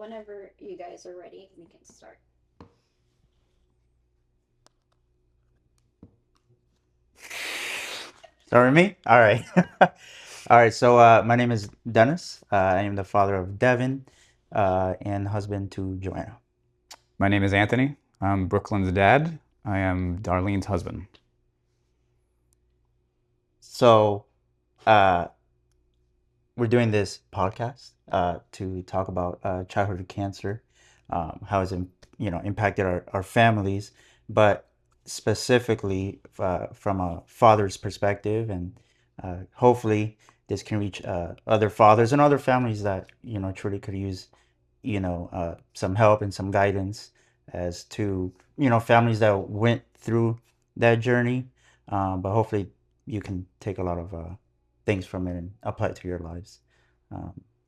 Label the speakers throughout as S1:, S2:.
S1: whenever you guys are ready, we can start.
S2: Sorry, me? All right. All right. So, my name is Dennis. I am the father of Devin, and husband to Joanna.
S3: My name is Anthony. I'm Brooklyn's dad. I am Darlene's husband.
S2: So, uh, we're doing this podcast to talk about childhood cancer, how it's impacted our families, but specifically from a father's perspective, and hopefully this can reach other fathers and other families that truly could use some help and some guidance as to families that went through that journey, but hopefully you can take a lot of things from it and apply it to your lives.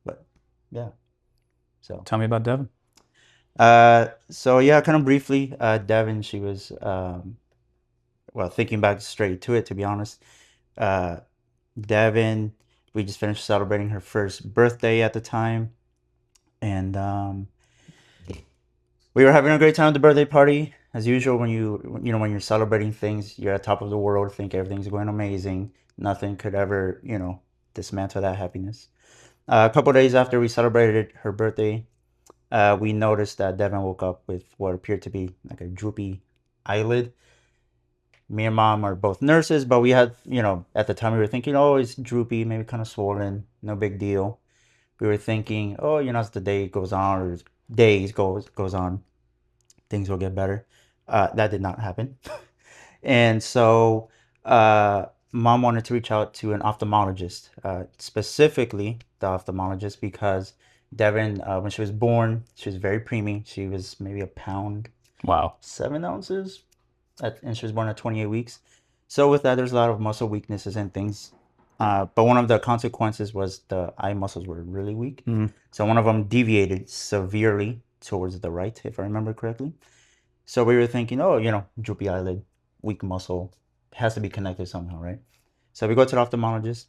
S2: But yeah, so
S3: Tell me about Devin.
S2: so yeah, kind of briefly, Devin, she was well, thinking back straight to it, to be honest. uh Devin, we just finished celebrating her first birthday at the time, and we were having a great time at the birthday party. As usual, when you're celebrating things, you're at top of the world, think everything's going amazing. Nothing could ever, dismantle that happiness. A couple of days after we celebrated her birthday, we noticed that Devin woke up with what appeared to be like a droopy eyelid. Me and mom are both nurses, but we had, at the time we were thinking, oh, it's droopy, maybe kind of swollen, no big deal. We were thinking, oh, as the day goes on or days goes on, things will get better. That did not happen. And so mom wanted to reach out to an ophthalmologist, specifically the ophthalmologist, because Devin, when she was born, she was very preemie. She was maybe a pound,
S3: Wow.
S2: 7 ounces, and she was born at 28 weeks. So with that, there's a lot of muscle weaknesses and things. But one of the consequences was the eye muscles were really weak.
S3: Mm.
S2: So one of them deviated severely towards the right, if I remember correctly. So we were thinking, oh, droopy eyelid, weak muscle, has to be connected somehow, right? So we go to the ophthalmologist,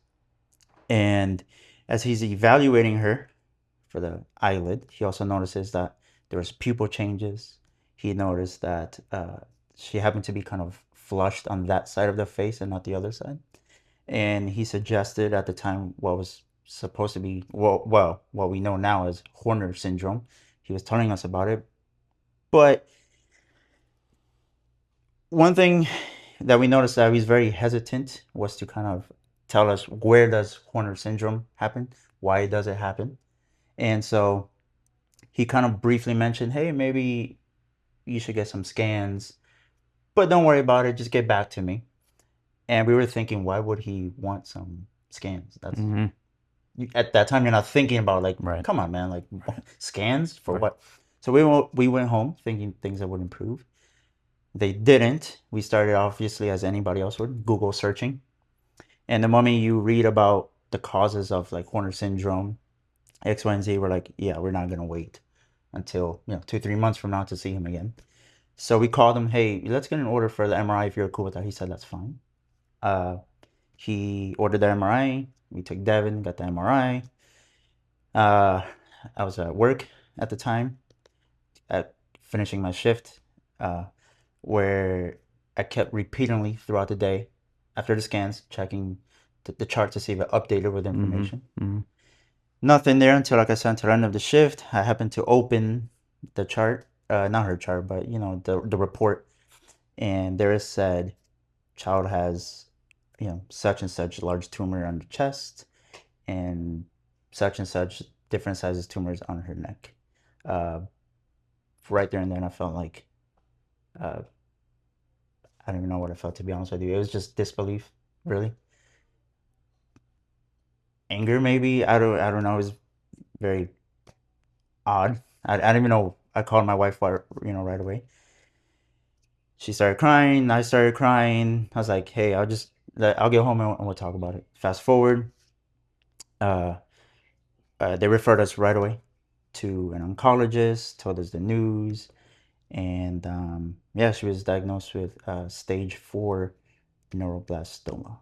S2: and as he's evaluating her for the eyelid, he also notices that there was pupil changes. He noticed that she happened to be kind of flushed on that side of the face and not the other side. And he suggested at the time what was supposed to be, well, what we know now as Horner syndrome. He was telling us about it, but one thing that we noticed that he's very hesitant was to kind of tell us, where does Horner syndrome happen? Why does it happen? And so he kind of briefly mentioned, hey, maybe you should get some scans, but don't worry about it. Just get back to me. And we were thinking, why would he want some scans? That's
S3: Hmm.
S2: At that time, you're not thinking about, like,
S3: Right.
S2: come on, man, like, scans for
S3: Right.
S2: what? So we went home thinking things that would improve. They didn't. We started, obviously, as anybody else would, Google searching. And the moment you read about the causes of like Horner syndrome, X, Y, and Z, we're like, yeah, we're not gonna wait until 2, 3 months from now to see him again. So we called him, hey, let's get an order for the MRI if you're cool with that. He said that's fine. Uh, he ordered the MRI. We took Devin, got the MRI. Uh, I was at work at the time, at finishing my shift, uh, where I kept repeatedly throughout the day, after the scans, checking the chart to see if it updated with
S3: Hmm.
S2: information.
S3: Hmm.
S2: Nothing there until, like I said, until the end of the shift. I happened to open the chart, not her chart, but the report, and there it said, child has, such and such large tumor on the chest, and such different sizes tumors on her neck. Uh, right there and then, I felt like, uh, I don't even know what I felt, to be honest with you. It was just disbelief, really. Anger, maybe. I don't know. It was very odd. I don't even know. I called my wife, right away. She started crying. I started crying. I was like, hey, I'll get home and we'll talk about it. Fast forward, uh, they referred us right away to an oncologist, told us the news, and yeah, she was diagnosed with stage 4 neuroblastoma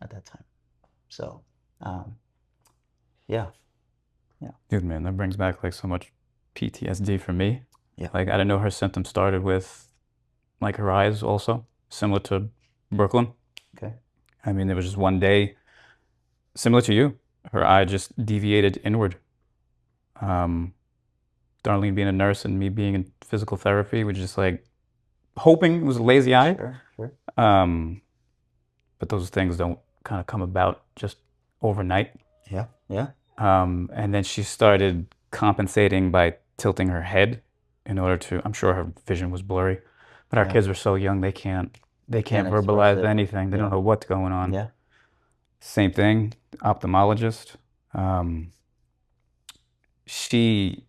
S2: at that time. So, um, yeah.
S3: Dude, man, that brings back like so much PTSD for me.
S2: Yeah.
S3: Like I didn't know her symptoms started with like her eyes also, similar to Brooklyn.
S2: Okay.
S3: I mean, there was just one day, similar to you, her eye just deviated inward. Um, Darlene being a nurse and me being in physical therapy, we just like hoping it was a lazy eye.
S2: Sure.
S3: Um, but those things don't kind of come about just overnight.
S2: Yeah.
S3: And then she started compensating by tilting her head in order to, I'm sure her vision was blurry, but our
S2: Yeah.
S3: kids are so young they can't
S2: Can't express
S3: verbalize
S2: it.
S3: anything. They
S2: Yeah.
S3: don't know what's going on.
S2: Yeah.
S3: Same thing, ophthalmologist. Um, she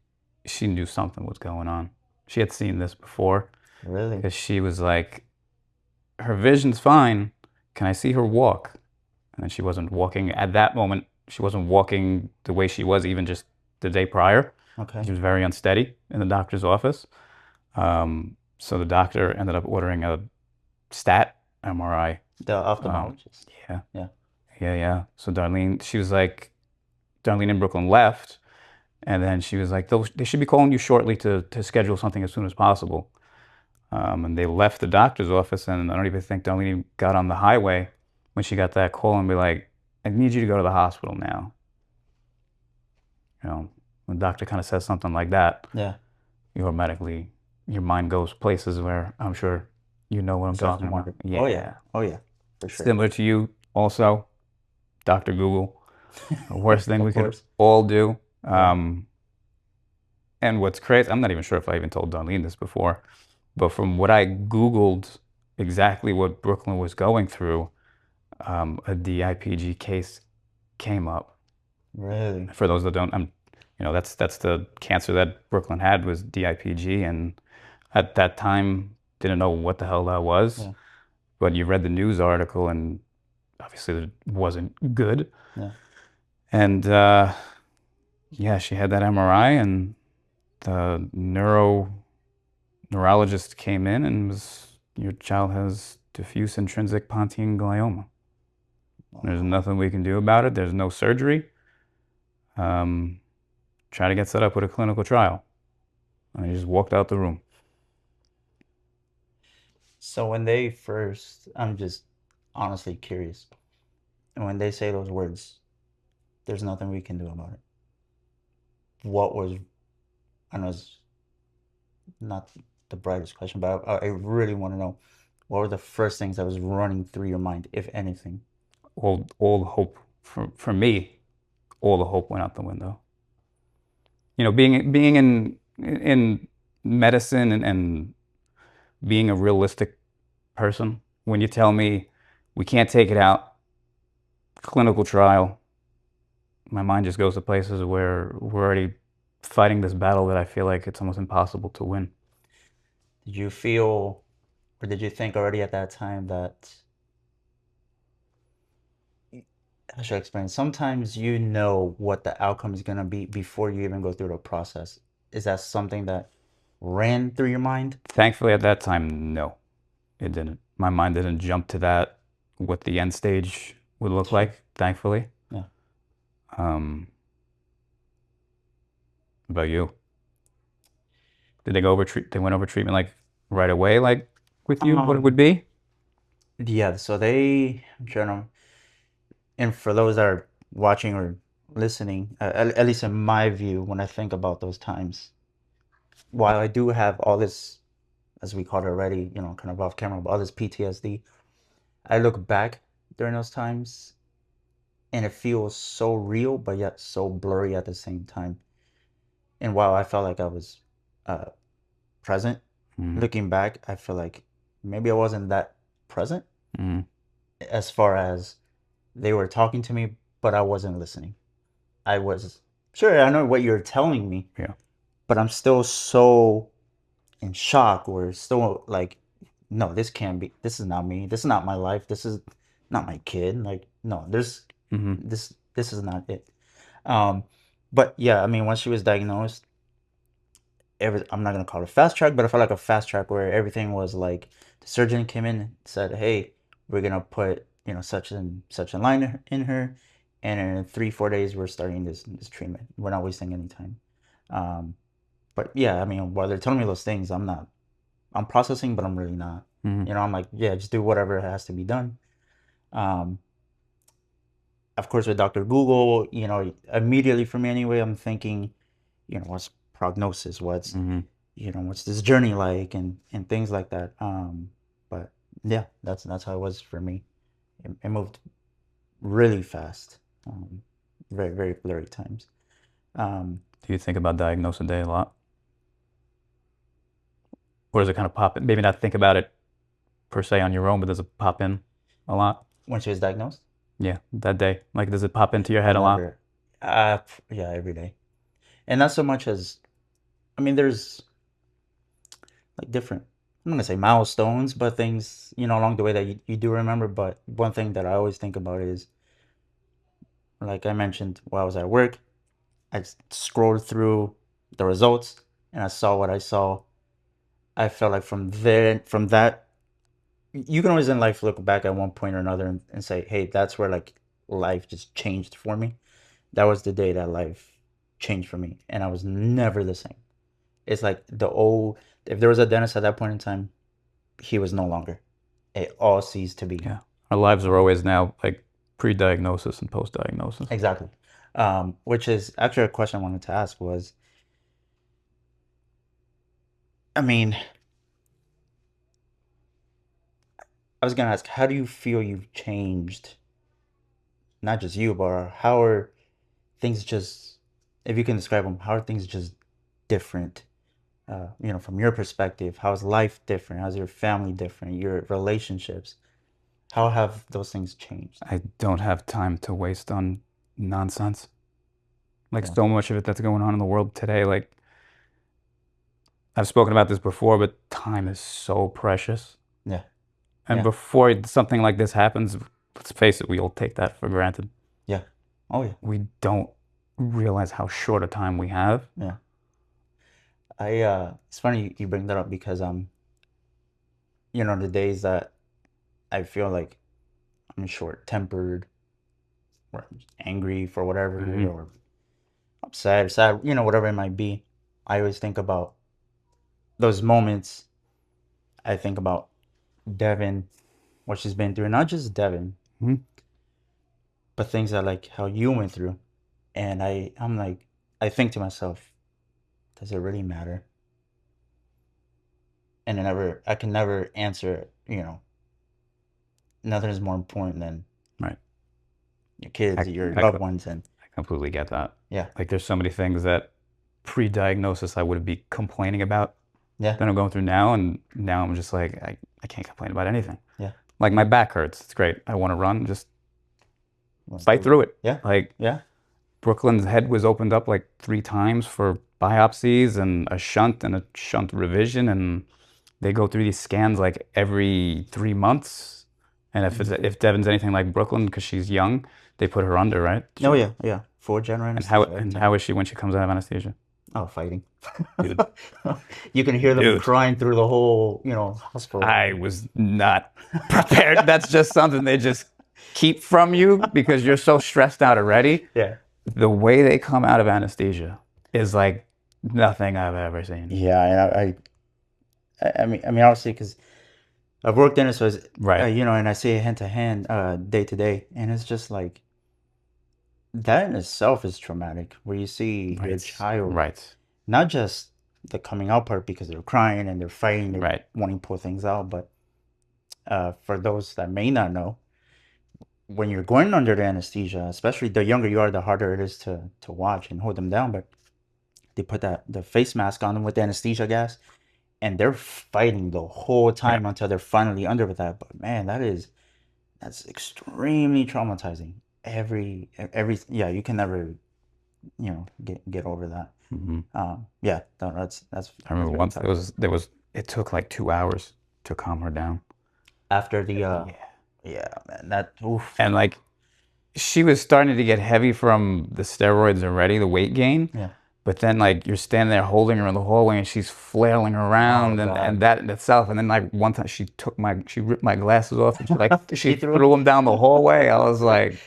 S3: knew something was going on. She had seen this before
S2: Really?
S3: because she was like, her vision's fine. Can I see her walk? And then she wasn't walking at that moment. She wasn't walking the way she was even just the day prior.
S2: Okay.
S3: She was very unsteady in the doctor's office. So the doctor ended up ordering a stat MRI.
S2: The ophthalmologist.
S3: Yeah. So Darlene and Brooklyn left, and then she was like, they should be calling you shortly to schedule something as soon as possible. And they left the doctor's office, and I don't even think Darlene got on the highway when she got that call and be like, I need you to go to the hospital now. You know, when the doctor kind of says something like that,
S2: Yeah.
S3: you automatically, your mind goes places where I'm sure you know what I'm
S2: Starts
S3: talking
S2: to
S3: about.
S2: wonder.
S3: Yeah.
S2: Oh yeah. For sure.
S3: Similar to you also, Dr. Google, the worst thing
S2: Of
S3: we could
S2: course.
S3: all do.
S2: Yeah.
S3: And what's crazy, I'm not even sure if I even told Darlene this before, but from what I Googled exactly what Brooklyn was going through, a DIPG case came up.
S2: Really?
S3: For those that don't, that's the cancer that Brooklyn had was DIPG, and at that time didn't know what the hell that was.
S2: Yeah.
S3: But you read the news article, and obviously it wasn't good.
S2: Yeah.
S3: And yeah, she had that MRI, and the neurologist came in and your child has diffuse intrinsic pontine glioma. There's nothing we can do about it. There's no surgery. Try to get set up with a clinical trial. And he just walked out the room.
S2: So when they first, I'm just honestly curious. And when they say those words, there's nothing we can do about it. What was, I know it's not the brightest question, but I really want to know what were the first things that was running through your mind, if anything?
S3: All the hope for me, all the hope went out the window. You know, being in medicine and being a realistic person, when you tell me we can't take it out, clinical trial, my mind just goes to places where we're already fighting this battle that I feel like it's almost impossible to win.
S2: Did you feel, or did you think already at that time that, how should I explain? Sometimes you know what the outcome is going to be before you even go through the process. Is that something that ran through your mind?
S3: Thankfully, at that time, no, it didn't. My mind didn't jump to that, what the end stage would look like, thankfully.
S2: Yeah.
S3: About you? Did they went over treatment like right away, like with you, what it would be?
S2: Yeah, so I'm trying to, and for those that are watching or listening, at least in my view, when I think about those times, while I do have all this, as we called it already, kind of off camera, but all this PTSD, I look back during those times and it feels so real, but yet so blurry at the same time. And while I felt like I was present, looking back, I feel like maybe I wasn't that present as far as they were talking to me, but I wasn't listening. I was, sure, I know what you're telling me,
S3: Yeah.
S2: but I'm still so in shock or still like, no, this is not me. This is not my life. This is not my kid. Like, no, this is not it. But yeah, I mean, once she was diagnosed, I'm not gonna call it a fast track, but I felt like a fast track where everything was like the surgeon came in and said, "Hey, we're gonna put such and such a line in her. and in 3-4 days we're starting this treatment. We're not wasting any time. But yeah, I mean, while they're telling me those things, I'm processing, but I'm really not.
S3: Mhm.
S2: You know, I'm like, yeah, just do whatever has to be done. Of course, with Dr. Google, you know, immediately for me anyway, I'm thinking, you know, what's prognosis? What's,
S3: Mhm.
S2: you know, what's this journey like, and things like that. But yeah, that's how it was for me. It moved really fast. Very, very blurry times.
S3: Do you think about Diagnose a Day a lot? Or does it kind of pop in? Maybe not think about it per se on your own, but does it pop in a lot?
S2: When she was diagnosed?
S3: Yeah, that day. Like, does it pop into your head a lot?
S2: Never. Yeah, every day. And not so much as, I mean, there's like different, I'm gonna say milestones, but things, you know, along the way that you do remember. But one thing that I always think about is, like I mentioned, while I was at work, I scrolled through the results and I saw what I saw. I felt like from that, you can always in life look back at one point or another and say, hey, that's where like life just changed for me. That was the day that life changed for me, and I was never the same. It's like if there was a dentist at that point in time, he was no longer. It all ceased to be.
S3: Yeah. Our lives are always now like pre-diagnosis and post-diagnosis.
S2: Exactly. Which is actually a question I wanted to ask was, I mean, I was gonna ask, how do you feel you've changed? Not just you, but how are things just, if you can describe them, how are things just different? You know, from your perspective, how's life different? How's your family different? Your relationships? How have those things changed?
S3: I don't have time to waste on nonsense. Like
S2: Yeah.
S3: so much of it that's going on in the world today, like I've spoken about this before, but time is so precious.
S2: Yeah.
S3: And
S2: Yeah.
S3: before something like this happens, let's face it, we all take that for granted.
S2: Yeah. Oh yeah.
S3: We don't realize how short a time we have.
S2: Yeah. It's funny you bring that up because you know, the days that I feel like I'm short-tempered or angry for whatever, or upset, sad, you know, whatever it might be, I always think about those moments. I think about Devin, what she's been through, not just Devin,
S3: Mhm.
S2: but things that like how you went through. And I'm like, I think to myself, does it really matter? And I can never answer, you know, nothing is more important than
S3: Right.
S2: your kids, your
S3: I
S2: loved ones, and
S3: completely get that.
S2: yeah,
S3: Like there's so many things that pre-diagnosis I would be complaining about
S2: yeah,
S3: that I'm going through now, and now I'm just like I can't complain about anything.
S2: yeah.
S3: Like my back hurts. It's great. I want to run. Just
S2: Let's
S3: fight
S2: do
S3: through it.
S2: Yeah,
S3: Like
S2: yeah,
S3: Brooklyn's head was opened up like 3 times for biopsies and a shunt revision, and they go through these scans like every 3 months. And if Devin's anything like Brooklyn, because she's young, they put her under, right?
S2: Oh yeah, yeah. 4 gen
S3: And
S2: anesthesia.
S3: how is she when she comes out of anesthesia?
S2: Oh, fighting.
S3: Dude.
S2: You can hear them
S3: Dude.
S2: crying through the whole, you know, hospital.
S3: I was not prepared. That's just something they just keep from you because you're so stressed out already.
S2: Yeah.
S3: The way they come out of anesthesia is like nothing I've ever seen.
S2: Yeah, and I mean, obviously, because I've worked in it, so it's,
S3: Right.
S2: you know, and I see it hand to hand, day to day, and it's just like that in itself is traumatic. Where you see your child,
S3: Right.
S2: not just the coming out part because they're crying and they're fighting, they're
S3: Right.
S2: wanting to pull things out, but for those that may not know, when you're going under the anesthesia, especially the younger you are, the harder it is to watch and hold them down. But they put the face mask on them with the anesthesia gas, and they're fighting the whole time until they're finally under with that. But man, that's extremely traumatizing. Yeah, you can never, you know, get over that. Yeah, no, that's
S3: I remember
S2: very
S3: once
S2: tough.
S3: it took like 2 hours to calm her down.
S2: After the yeah, man, that oof.
S3: And like she was starting to get heavy from the steroids already, the weight gain.
S2: Yeah.
S3: But then like you're standing there holding her in the hallway and she's flailing around,
S2: Oh, God.
S3: and that in itself. And then like one time she ripped my glasses off and she
S2: She threw
S3: threw them down the hallway. I was like,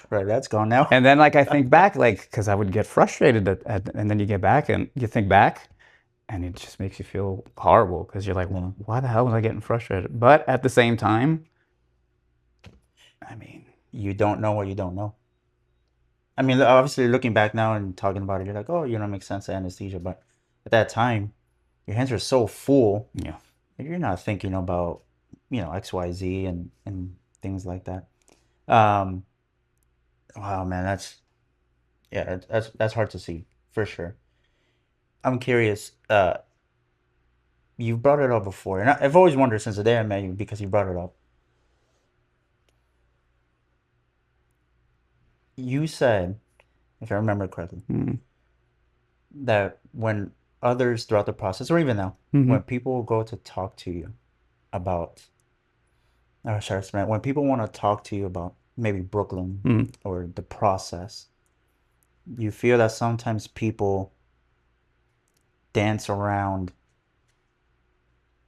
S2: Right, that's gone now.
S3: And then like I think back, like, because I would get frustrated and then you get back and you think back and it just makes you feel horrible because you're like, well, why the hell was I getting frustrated? But at the same time, I mean,
S2: You don't know what you don't know. I mean, obviously, looking back now and talking about it, you're like, oh, you know, it makes sense to anesthesia. But at that time, your hands are so full,
S3: yeah.
S2: you're not thinking about, you know, XYZ and things like that. Um, wow, man, yeah, that's hard to see for sure. I'm curious. You've brought it up before, and I've always wondered since the day I met you because you brought it up. You said, if I remember correctly,
S3: Mm.
S2: that when others throughout the process, or even now, when people go to talk to you about, or sorry, when people want to talk to you about maybe Brooklyn
S3: Mm.
S2: or the process, you feel that sometimes people dance around,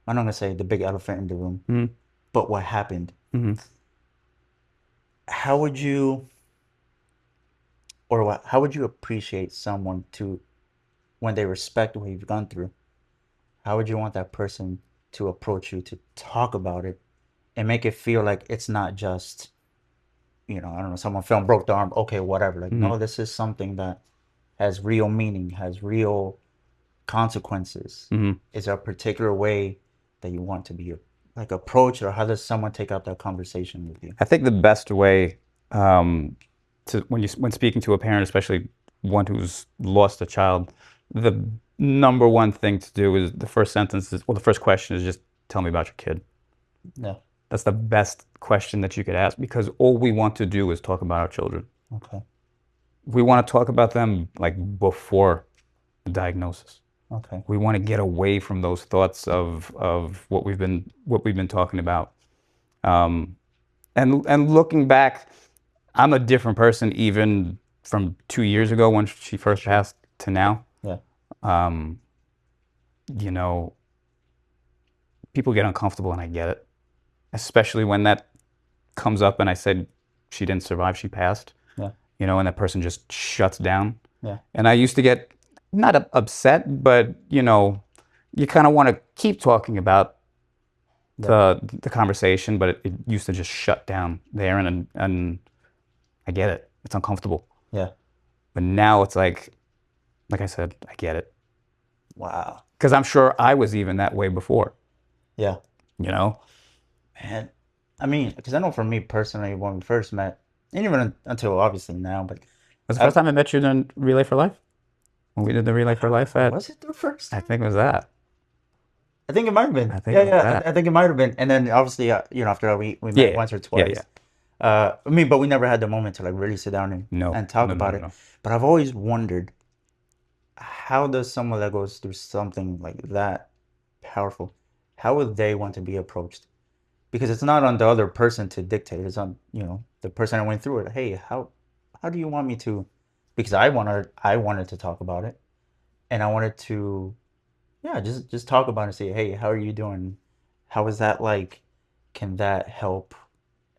S2: I'm not gonna say the big elephant in the room,
S3: Mm.
S2: but what happened.
S3: Mm.
S2: How would you, or what, how would you appreciate someone to, when they respect what you've gone through, how would you want that person to approach you to talk about it and make it feel like it's not just, you know, I don't know, someone fell and broke the arm, okay, whatever. Like, no, this is something that has real meaning, has real consequences.
S3: Mm.
S2: Is there a particular way that you want to be like approached, or how does someone take up that conversation with you?
S3: I think the best way to when speaking to a parent, especially one who's lost a child, the number one thing to do is the first sentence is, well, the first question is just tell me about your kid.
S2: Yeah.
S3: That's the best question that you could ask because all we want to do is talk about our children.
S2: Okay.
S3: We want to talk about them like before the diagnosis.
S2: Okay.
S3: We want to get away from those thoughts of what we've been talking about. And looking back, I'm a different person even from 2 years ago when she first passed to now.
S2: Yeah.
S3: You know, people get uncomfortable and I get it, especially when that comes up and I said she didn't survive, she passed.
S2: Yeah.
S3: You know, and that person just shuts down.
S2: Yeah.
S3: And I used to get not upset, but you know, you kind of want to keep talking about the conversation, but it used to just shut down there, and I get it. It's uncomfortable.
S2: Yeah.
S3: But now it's like I said, I get it.
S2: Wow.
S3: Because I'm sure I was even that way before.
S2: Yeah.
S3: You know?
S2: Man, I mean, because I know for me personally, when we first met, and even until obviously now, but
S3: Was the first time I met you in Relay for Life? When we did the Relay for Life at,
S2: was it the first
S3: I
S2: time?
S3: think it was that.
S2: I think it might have been.
S3: I think
S2: Yeah,
S3: it was
S2: yeah.
S3: that.
S2: I think it might have been. And then obviously, you know, after that, we met
S3: Yeah.
S2: once or
S3: Yeah,
S2: twice.
S3: yeah.
S2: I mean, but we never had the moment to like really sit down and
S3: No.
S2: talk
S3: No,
S2: about
S3: no,
S2: it.
S3: no.
S2: But I've always wondered, how does someone that goes through something like that powerful, how would they want to be approached? Because it's not on the other person to dictate. It's on, you know, the person that went through it. Hey, how do you want me to? Because I wanted to talk about it, and I wanted to, yeah, just talk about it and say, hey, how are you doing? How is that like? Can that help?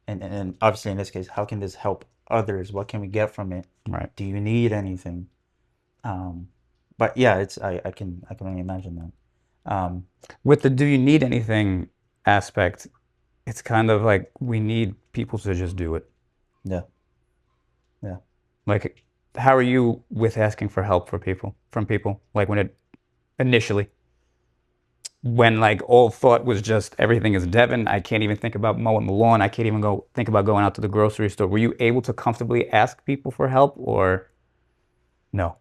S2: And obviously in this case, how can this help others? What can we get from it?
S3: Right.
S2: Do you need anything? Um, but yeah, it's I can only imagine that.
S3: With the do you need anything aspect, it's kind of like we need people to just do it.
S2: Yeah, yeah.
S3: Like, how are you with asking for help from people? Like when it initially, when like all thought was just everything is Devin. I can't even think about mowing the lawn. I can't even go think about going out to the grocery store. Were you able to comfortably ask people for help or no?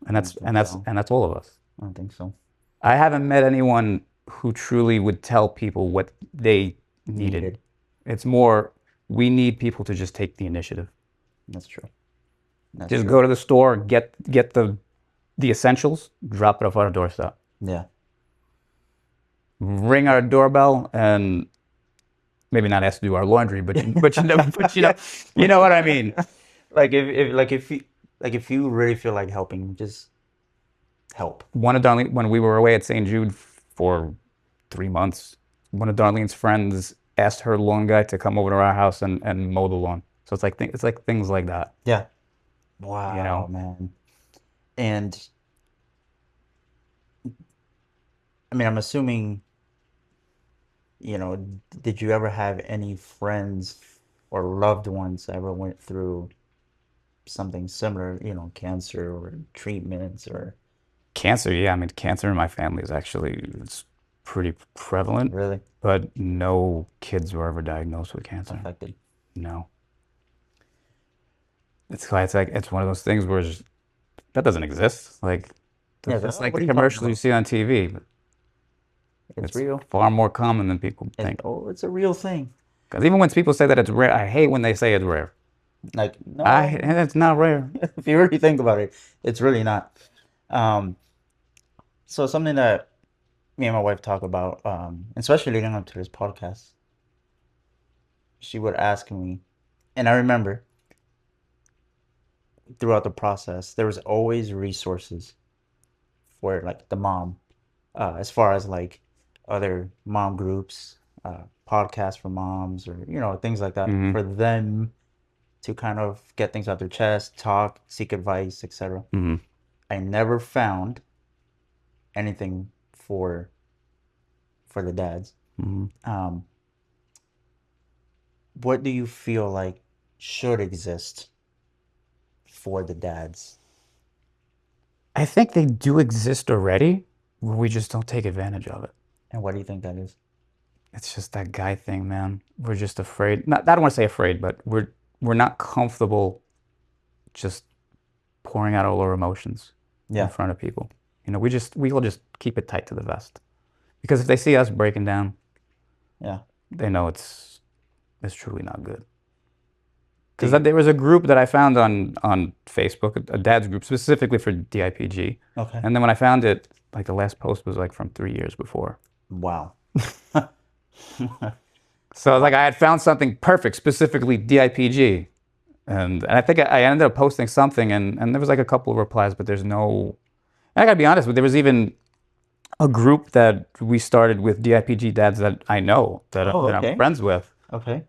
S3: And
S2: I don't think so.
S3: that's all of us.
S2: I don't think so.
S3: I haven't met anyone who truly would tell people what they needed. It's more we need people to just take the initiative.
S2: That's true. That's
S3: Just
S2: true.
S3: go to the store, get the essentials, drop it off on our doorstep.
S2: Yeah.
S3: Ring our doorbell and maybe not ask to do our laundry, but you know what I mean.
S2: Like if you really feel like helping, just help.
S3: One of Darlene, when we were away at St. Jude for 3 months, one of Darlene's friends asked her lawn guy to come over to our house and mow the lawn. So it's like things like that.
S2: Yeah. Wow,
S3: You know?
S2: man. And I mean, I'm assuming, did you ever have any friends or loved ones that ever went through something similar, cancer or treatments or
S3: Cancer, yeah. I mean, cancer in my family is actually it's pretty prevalent,
S2: really
S3: but no kids were ever diagnosed with cancer.
S2: affected?
S3: No. It's like it's one of those things where that doesn't exist. Like
S2: Yeah,
S3: that's like
S2: what
S3: the
S2: are you talking
S3: commercials you
S2: about?
S3: see on TV. But
S2: It's
S3: it's
S2: real.
S3: far more common than people think.
S2: It's a real thing.
S3: Because even when people say that it's rare, I hate when they say it's rare.
S2: Like, no,
S3: It's not rare.
S2: if you really think about it, it's really not. Um, so something that me and my wife talk about, especially leading up to this podcast, she would ask me, and I remember throughout the process, there was always resources for like the mom, as far as like other mom groups, podcasts for moms, or things like that,
S3: Hmm.
S2: for them to kind of get things out their chest, talk, seek advice, etc.
S3: Hmm.
S2: I never found anything for the dads.
S3: Hmm.
S2: Um, what do you feel like should exist for the dads?
S3: I think they do exist already, we just don't take advantage of it.
S2: And what do you think that is?
S3: It's just that guy thing, man. We're just afraid. Not, I don't want to say afraid, but we're not comfortable just pouring out all our emotions in
S2: Yeah,
S3: front of people. We all just keep it tight to the vest. Because if they see us breaking down,
S2: yeah.
S3: they know it's truly not good.
S2: Do
S3: Because
S2: you?
S3: there was a group that I found on Facebook, a dad's group specifically for DIPG.
S2: Okay.
S3: And then when I found it, like the last post was like from 3 years before.
S2: Wow.
S3: So like I had found something perfect, specifically DIPG. And I think I ended up posting something and there was like a couple of replies, but there's no, and I gotta be honest, but there was even a group that we started with DIPG dads that I know, that
S2: Oh,
S3: I'm
S2: okay.
S3: friends with.
S2: Okay.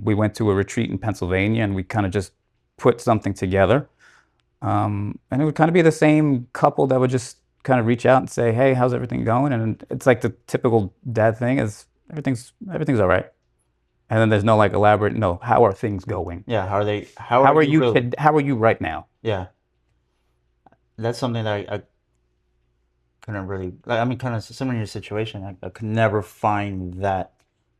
S3: We went to a retreat in Pennsylvania and we kind of just put something together. And it would kind of be the same couple that would just kind of reach out and say, "Hey, how's everything going?" And it's like the typical dad thing is everything's all right. And then there's no like elaborate, no, how are things going?
S2: Yeah. How are you really?
S3: How are you right now?
S2: Yeah. That's something that I couldn't really, like, I mean, kind of similar to your situation. I could never find that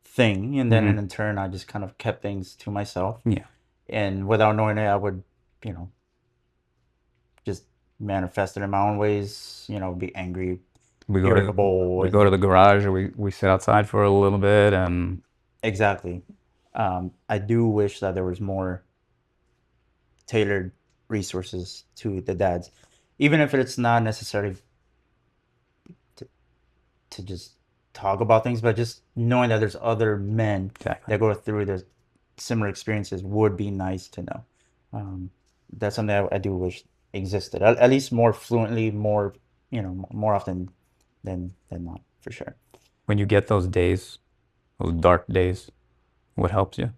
S2: thing. And then
S3: Mhm.
S2: in turn, I just kind of kept things to myself.
S3: Yeah.
S2: And without knowing it, I would, you know, just manifest it in my own ways, be angry,
S3: We go to
S2: irritable.
S3: we go to the garage or we sit outside for a little bit and
S2: Exactly. I do wish that there was more tailored resources to the dads, even if it's not necessarily to just talk about things, but just knowing that there's other men
S3: exactly.
S2: that go through the similar experiences would be nice to know. That's something I do wish existed, at least more fluently, more, more often than not, for sure.
S3: When you get those days, those dark days, what helps you,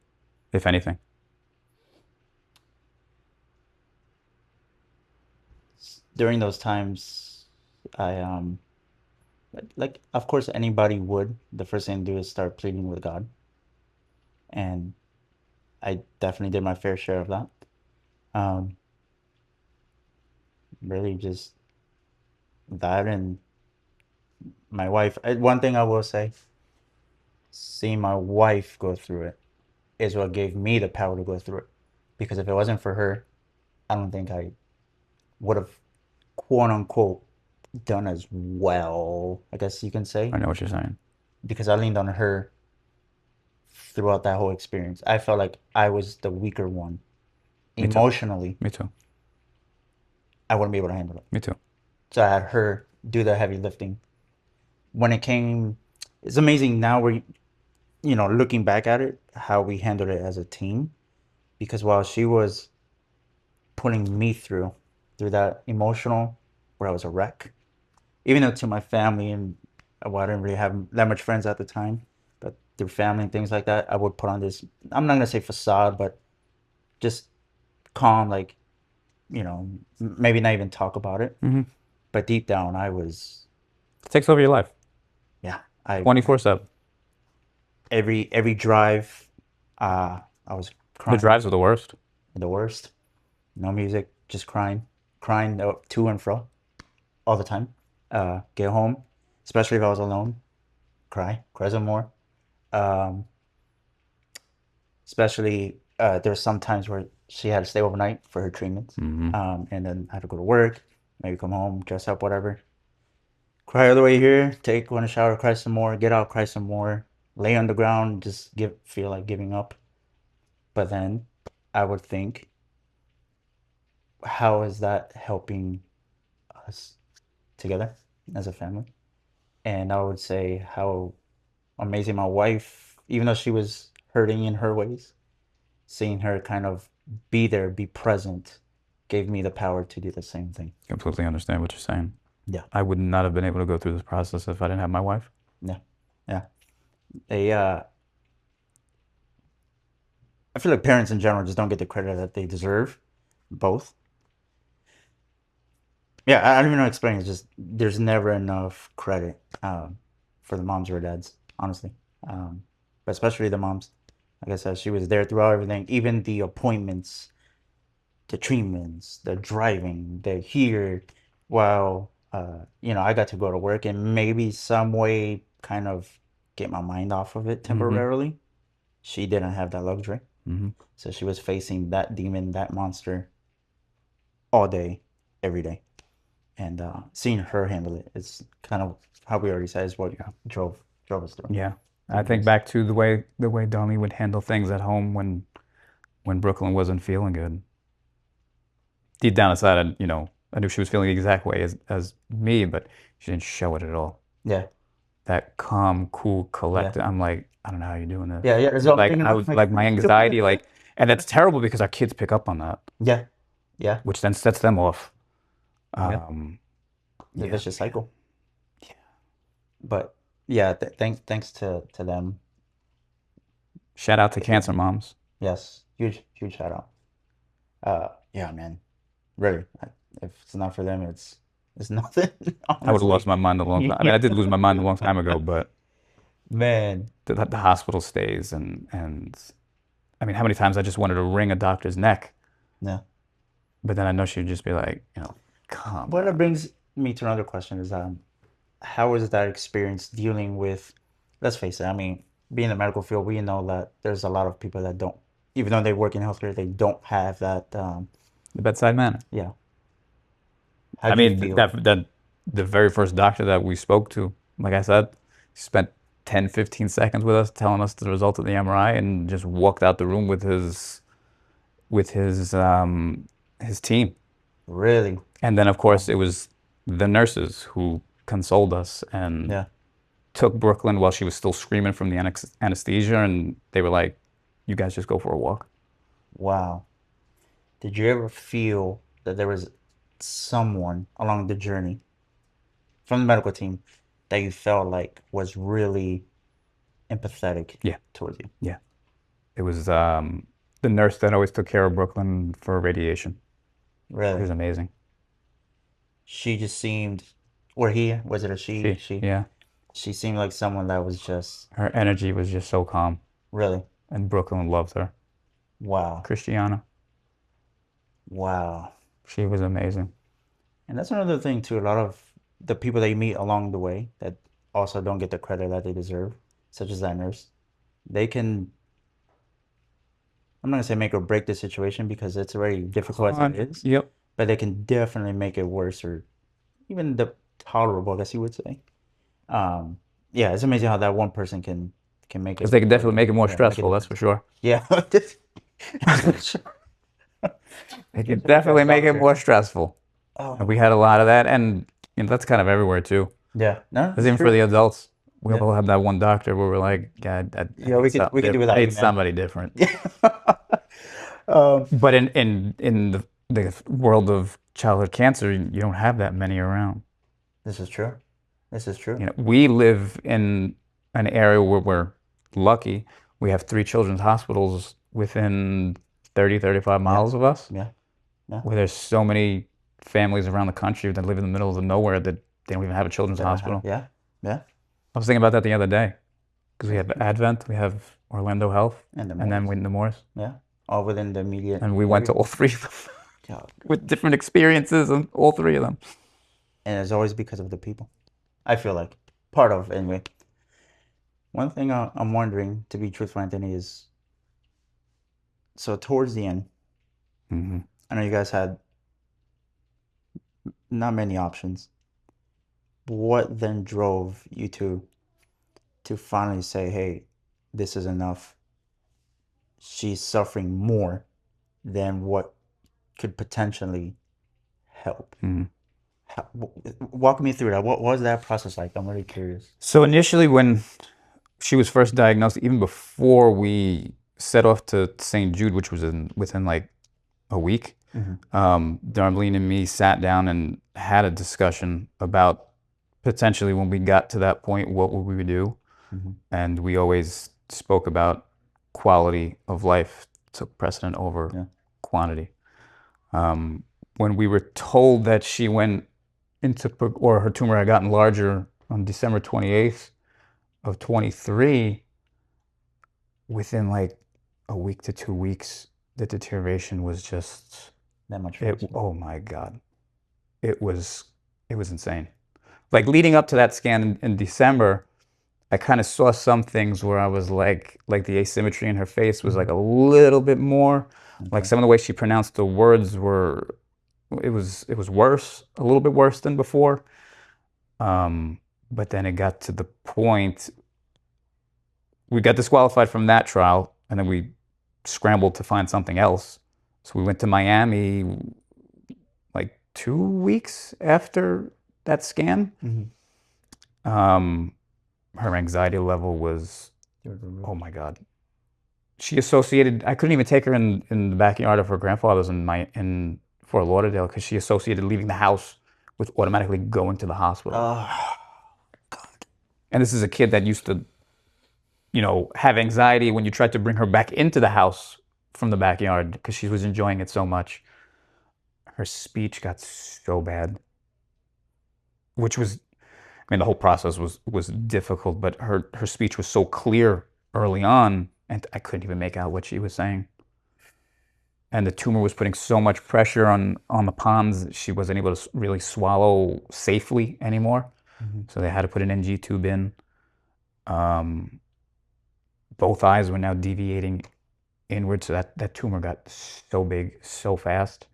S3: if anything?
S2: During those times, I like, of course anybody would, the first thing to do is start pleading with God, and I definitely did my fair share of that. Um, really just that, and my wife. One thing I will say, seeing my wife go through it is what gave me the power to go through it. Because if it wasn't for her, I don't think I would have, quote unquote, done as well, I guess you can say.
S3: I know what you're saying.
S2: Because I leaned on her throughout that whole experience. I felt like I was the weaker one.
S3: Me too.
S2: Emotionally,
S3: Me too.
S2: I wouldn't be able to handle it.
S3: Me too.
S2: So I had her do the heavy lifting. When it came, it's amazing now we're, looking back at it, how we handled it as a team. Because while she was putting me through that emotional, where I was a wreck, even though to my family and, well, I didn't really have that much friends at the time, but through family and things like that, I would put on this, I'm not gonna say facade, but just calm, like, maybe not even talk about it.
S3: Mm-hmm.
S2: But deep down, I was,
S3: It takes over your life
S2: yeah,
S3: 24/7.
S2: every drive, I was
S3: The
S2: crying,
S3: drives are the worst.
S2: the worst. No music, just crying to and fro all the time. Get home, especially if I was alone, cry some more. Um, especially there's some times where she had to stay overnight for her treatments,
S3: Mm-hmm.
S2: and then I had to go to work, maybe come home, dress up, whatever. Cry all the way here, take one shower, cry some more, get out, cry some more, lay on the ground, just feel like giving up. But then I would think, how is that helping us together as a family? And I would say how amazing my wife, even though she was hurting in her ways, seeing her kind of be there, be present, gave me the power to do the same thing.
S3: Completely understand what you're saying.
S2: Yeah.
S3: I would not have been able to go through this process if I didn't have my wife.
S2: Yeah. Yeah. They I feel like parents in general just don't get the credit that they deserve. Both. Yeah, I don't even know how to explain. It's just there's never enough credit for the moms or dads, honestly. But especially the moms. Like I said, she was there throughout everything, even the appointments, the treatments, the driving, the here, while I got to go to work and maybe some way kind of get my mind off of it temporarily. She didn't have that luxury.
S3: Mm-hmm.
S2: So she was facing that demon, that monster all day, every day. And seeing her handle it is kind of how we already said is what drove us through.
S3: Yeah. I think back to the way Donnie would handle things at home when Brooklyn wasn't feeling good. Deep down inside, I knew she was feeling the exact way as me, but she didn't show it at all.
S2: Yeah.
S3: That calm, cool, collected. I'm like, I don't know how you're doing this.
S2: Yeah, yeah. That's what I'm
S3: Like
S2: thinking
S3: I
S2: of,
S3: was
S2: like,
S3: like my anxiety, like, and that's terrible because our kids pick up on that,
S2: Yeah. Yeah.
S3: which then sets them off.
S2: Yeah. The
S3: Yeah,
S2: vicious cycle.
S3: Yeah.
S2: But yeah, thanks to them.
S3: Shout out to cancer moms.
S2: Yes. Huge shout out. Yeah, man. Really. If it's not for them, it's nothing.
S3: I would have lost my mind a long time. I mean, I did lose my mind a long time ago, but
S2: Man.
S3: the hospital stays and I mean, how many times I just wanted to wring a doctor's neck,
S2: Yeah.
S3: but then I know she'd just be like, calm
S2: What
S3: down.
S2: that brings me to another question is how was that experience dealing with, let's face it, I mean, being in the medical field, we know that there's a lot of people that don't, even though they work in healthcare, they don't have that,
S3: The bedside manner.
S2: yeah.
S3: I mean, that the very first doctor that we spoke to, like I said, spent 10, 15 seconds with us telling us the result of the MRI and just walked out the room with his team.
S2: Really?
S3: And then, of course, it was the nurses who consoled us and
S2: Yeah.
S3: took Brooklyn while she was still screaming from the anesthesia. And they were like, you guys just go for a walk.
S2: Wow. Did you ever feel that there was someone along the journey from the medical team that you felt like was really empathetic towards you?
S3: Yeah. It was the nurse that always took care of Brooklyn for radiation. It
S2: Really?
S3: was amazing.
S2: She just seemed, or he, was it a she?
S3: Yeah.
S2: She seemed like someone that was just,
S3: Her energy was just so calm.
S2: really?
S3: And Brooklyn loved her.
S2: Wow.
S3: Christiana.
S2: Wow.
S3: She was amazing.
S2: And that's another thing too. A lot of the people that you meet along the way that also don't get the credit that they deserve, such as that nurse, they can, I'm not gonna say make or break the situation because it's already difficult as it is.
S3: Yep.
S2: But they can definitely make it worse or even tolerable, I guess you would say. Yeah, it's amazing how that one person can make it.
S3: Because they can definitely make it more stressful, that's for sure.
S2: Yeah.
S3: They can definitely make it more stressful. And we had a lot of that, and that's kind of everywhere too.
S2: Yeah. No.
S3: Because even for the adults, we all have that one doctor where we're like, God,
S2: we could do without you, man.
S3: somebody different.
S2: Yeah.
S3: But in the world of childhood cancer, you don't have that many around.
S2: This is true. This is true.
S3: We live in an area where we're lucky. We have 3 children's hospitals within 30, 35 miles of us,
S2: Yeah. Yeah.
S3: where there's so many families around the country that live in the middle of nowhere that they don't even have a children's hospital.
S2: Yeah. Yeah.
S3: I was thinking about that the other day because we have Advent, we have Orlando Health,
S2: And the
S3: and then
S2: Morris.
S3: the Morris.
S2: Yeah. All within the immediate.
S3: And we went to
S2: area.
S3: all three of them
S2: Yeah.
S3: with different experiences on all three of them.
S2: And it's always because of the people. I feel like part of anyway. One thing I'm wondering, to be truthful, Anthony, is so towards the end,
S3: Mm-hmm.
S2: I know you guys had not many options. What then drove you to finally say, "Hey, this is enough. She's suffering more than what could potentially help."
S3: Mm-hmm.
S2: Walk me through that. What was that process like? I'm really curious.
S3: So initially, when she was first diagnosed, even before we set off to St. Jude, which was within like a week, Darlene and me sat down and had a discussion about potentially when we got to that point, what would we do? And we always spoke about quality of life took precedent over quantity. When we were told that she went into, or her tumor had gotten larger on December 28th of 23, within like a week to 2 weeks, the deterioration was just
S2: That much.
S3: oh my God. It was insane. Like leading up to that scan in December, I kind of saw some things where I was like the asymmetry in her face was like a little bit more. Like some of the way she pronounced the words were, it was worse, a little bit worse than before. But then it got to the point, we got disqualified from that trial, and then we scrambled to find something else. So we went to Miami like 2 weeks after that scan. Her anxiety level was, oh my God. She associated, I couldn't even take her in the backyard of her grandfather's in Fort Lauderdale because she associated leaving the house with automatically going to the hospital.
S2: Oh, God.
S3: And this is a kid that used to, have anxiety when you tried to bring her back into the house from the backyard because she was enjoying it so much. Her speech got so bad, which was, the whole process was difficult, but her speech was so clear early on, and I couldn't even make out what she was saying. And the tumor was putting so much pressure on the pons, she wasn't able to really swallow safely anymore. So they had to put an NG tube in. Both eyes were now deviating inward, so that tumor got so big so fast.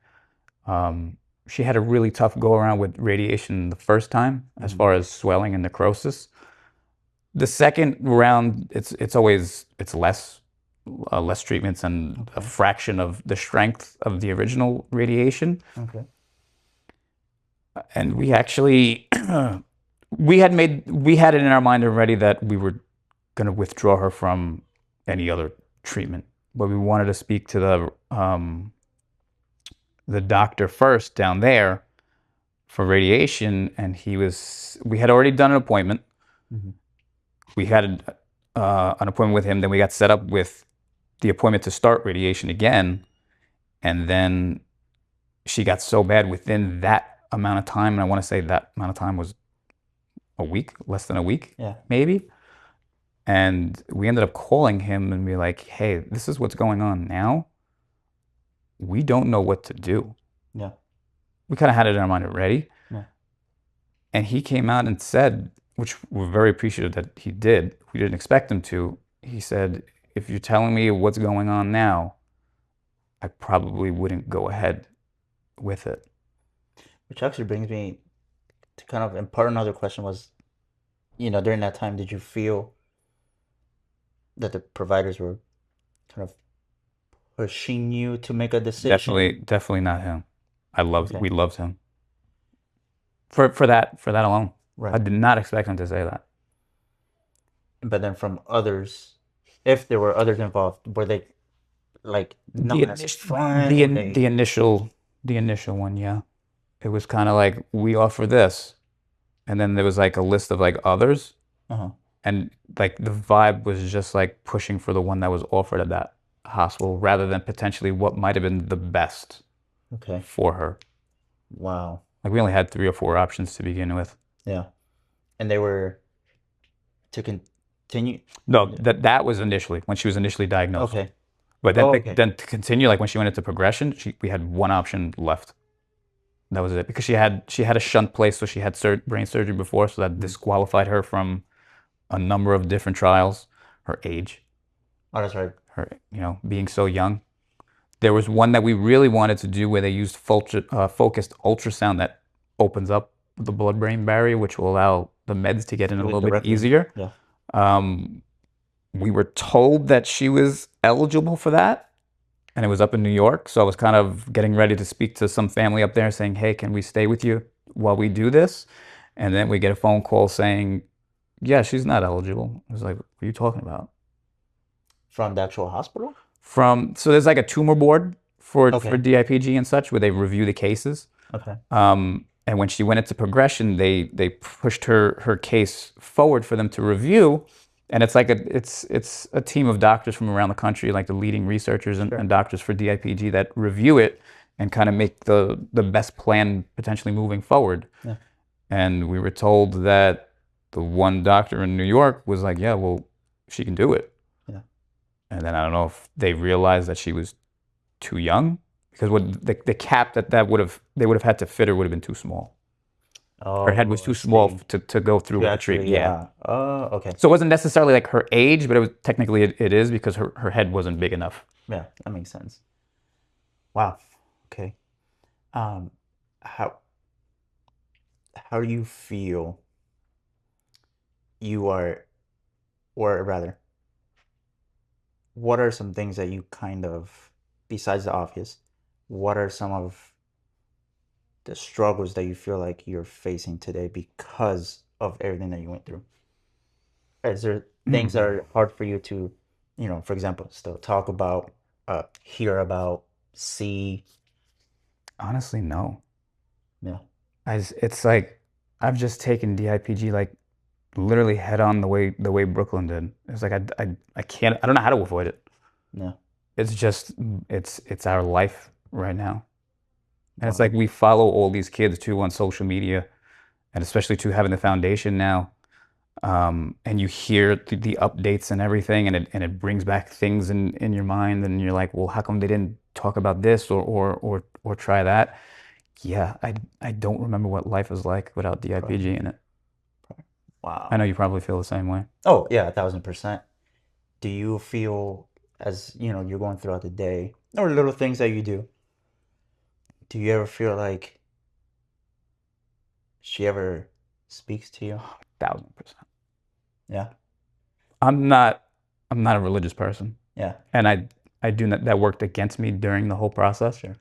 S3: She had a really tough go around with radiation the first time, as far as swelling and necrosis. The second round, it's less treatments and a fraction of the strength of the original radiation. And we actually, we had it in our mind already that we were going to withdraw her from any other treatment, but we wanted to speak to the doctor first down there for radiation, and we had already done an appointment. We had an appointment with him, then we got set up with the appointment to start radiation again, and then she got so bad within that amount of time, and I want to say that amount of time was a week, less than a week, maybe. And we ended up calling him and be like, hey, this is what's going on now. We don't know what to do. We kind of had it in our mind already. And he came out and said, which we're very appreciative that he did, we didn't expect him to, he said, if you're telling me what's going on now, I probably wouldn't go ahead with it.
S2: Which actually brings me to kind of, and part of another question was, during that time, did you feel that the providers were kind of pushing you to make a decision?
S3: Definitely not him. We loved him. For that alone. I did not expect him to say that.
S2: But then from others, if there were others involved, were they like not as front?
S3: The initial one, yeah. It was kind of like, we offer this, and then there was like a list of like others, and like the vibe was just like pushing for the one that was offered at hospital rather than potentially what might have been the best
S2: Okay.
S3: for her.
S2: Wow.
S3: Like we only had 3 or 4 options to begin with.
S2: Yeah. And they were to continue.
S3: No, that was initially when she was initially diagnosed.
S2: Okay.
S3: But then,
S2: Oh, okay.
S3: then to continue, like when she went into progression, we had one option left. That was it, because she had a shunt placed, so she had brain surgery before, so that disqualified her from a number of different trials. Her age,
S2: Oh, that's right.
S3: her being so young. There was one that we really wanted to do where they used focused ultrasound that opens up the blood-brain barrier, which will allow the meds to get in a
S2: Do it
S3: little bit
S2: directly.
S3: easier.
S2: Yeah.
S3: We were told that she was eligible for that, and it was up in New York. So I was kind of getting ready to speak to some family up there saying, hey, can we stay with you while we do this? And then we get a phone call saying, yeah, she's not eligible. I was like, what are you talking about?
S2: From the actual hospital?
S3: So there's like a tumor board for
S2: Okay.
S3: DIPG and such, where they review the cases.
S2: Okay.
S3: And when she went into progression, they pushed her case forward for them to review. And it's like it's a team of doctors from around the country, like the leading researchers and doctors for DIPG, that review it and kind of make the best plan potentially moving forward.
S2: Yeah.
S3: And we were told that the one doctor in New York was like, yeah, well, she can do it.
S2: Yeah.
S3: And then I don't know if they realized that she was too young, because what the cap that they would have had to fit her would have been too small.
S2: Oh,
S3: Her head was
S2: I
S3: too small
S2: see.
S3: to go through with the
S2: Actually,
S3: treatment. Yeah.
S2: Oh, okay.
S3: So it wasn't necessarily like her age, but it was technically it is, because her head wasn't big enough.
S2: Yeah, that makes sense. Wow. Okay. How do you feel you are, or rather, what are some things that you kind of, besides the obvious, what are some of the struggles that you feel like you're facing today because of everything that you went through? Is there things that are hard for you to, for example, still talk about, hear about, see?
S3: Honestly, no.
S2: Yeah.
S3: It's like I've just taken DIPG like literally head on the way Brooklyn did. It's like I can't, I don't know how to avoid it.
S2: Yeah.
S3: It's just it's our life right now. And it's
S2: Wow.
S3: like we follow all these kids too on social media, and especially too having the foundation now. And you hear the updates and everything, and it brings back things in your mind, and you're like, well, how come they didn't talk about this or try that? Yeah, I don't remember what life is like without DIPG in it.
S2: Wow.
S3: I know you probably feel the same way.
S2: Oh, yeah, 1,000%. Do you feel, as you're going throughout the day, or little things that you do you ever feel like she ever speaks to you?
S3: 1,000%.
S2: Yeah.
S3: I'm not a religious person,
S2: Yeah.
S3: and I do that worked against me during the whole process.
S2: Sure.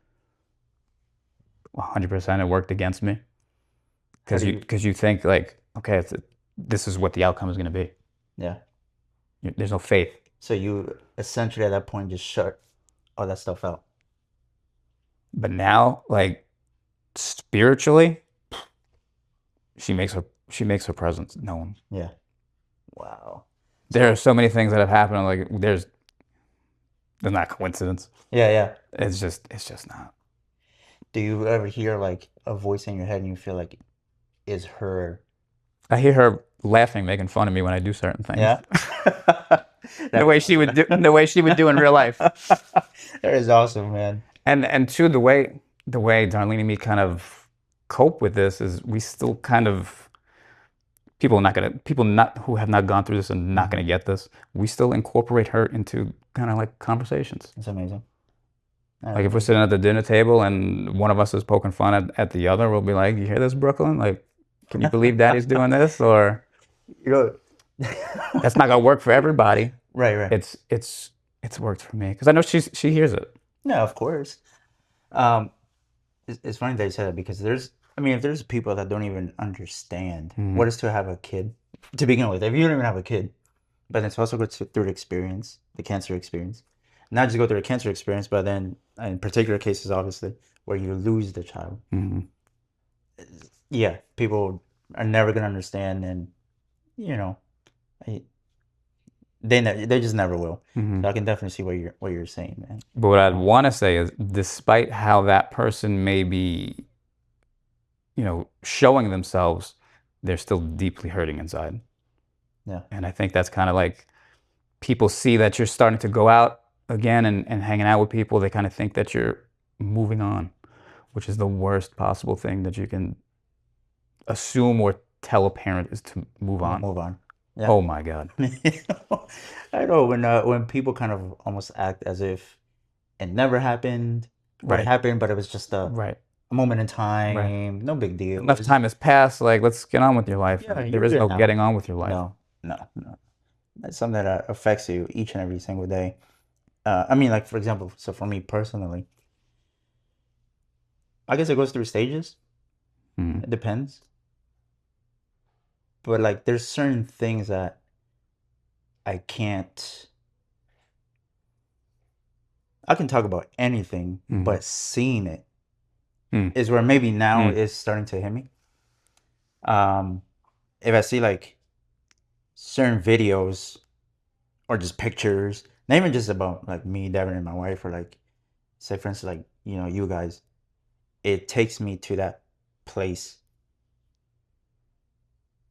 S3: 100% it worked against me,
S2: How do
S3: because you think like, okay, this is what the outcome is going to be.
S2: Yeah.
S3: There's no faith.
S2: So you essentially at that point just shut all that stuff out.
S3: But now, like spiritually, she makes her presence known.
S2: Yeah. Wow.
S3: There are so many things that have happened. Like there's not coincidence.
S2: Yeah, yeah.
S3: It's just not.
S2: Do you ever hear like a voice in your head and you feel like is her?
S3: I hear her laughing, making fun of me when I do certain things.
S2: Yeah.
S3: The way she would do in real life.
S2: That is awesome, man.
S3: And too, the way Darlene and me kind of cope with this is we still kind of, people who have not gone through this and not gonna get this, we still incorporate her into kind of like conversations.
S2: That's amazing.
S3: Like if we're sitting at the dinner table and one of us is poking fun at the other, we'll be like, you hear this, Brooklyn? Like, can you believe Daddy's doing this? Or that's not gonna work for everybody.
S2: Right.
S3: It's worked for me because I know she hears it.
S2: Yeah, of course. It's funny that you said that because there's people that don't even understand what it's to have a kid to begin with. If you don't even have a kid, but it's also go through the experience, the cancer experience. Not just go through the cancer experience, but then in particular cases, obviously, where you lose the child. Yeah, people are never gonna understand, and They just never will.
S3: Mhm.
S2: So I can definitely see what you're saying, man.
S3: But what I'd want to say is, despite how that person may be, showing themselves, they're still deeply hurting inside.
S2: Yeah.
S3: And I think that's kind of like, people see that you're starting to go out again and hanging out with people. They kind of think that you're moving on, which is the worst possible thing that you can assume or tell a parent, is to move on.
S2: Move on. Yeah.
S3: Oh my God.
S2: I know when people kind of almost act as if it never happened, or it
S3: Right.
S2: happened, but it was just a
S3: Right.
S2: moment in time, no big deal.
S3: Enough time has passed. Like, let's get on with your life.
S2: Yeah,
S3: There
S2: you're
S3: is
S2: good
S3: no
S2: now.
S3: getting on with your life.
S2: No. That's something that affects you each and every single day. I mean, like, for example, so for me personally, I guess it goes through stages.
S3: Mm.
S2: It depends. But like, there's certain things that I can't. I can talk about anything, but seeing it is where maybe now it's starting to hit me. If I see like certain videos or just pictures, not even just about like me, Devin, and my wife, or like, say for instance, like, you guys, it takes me to that place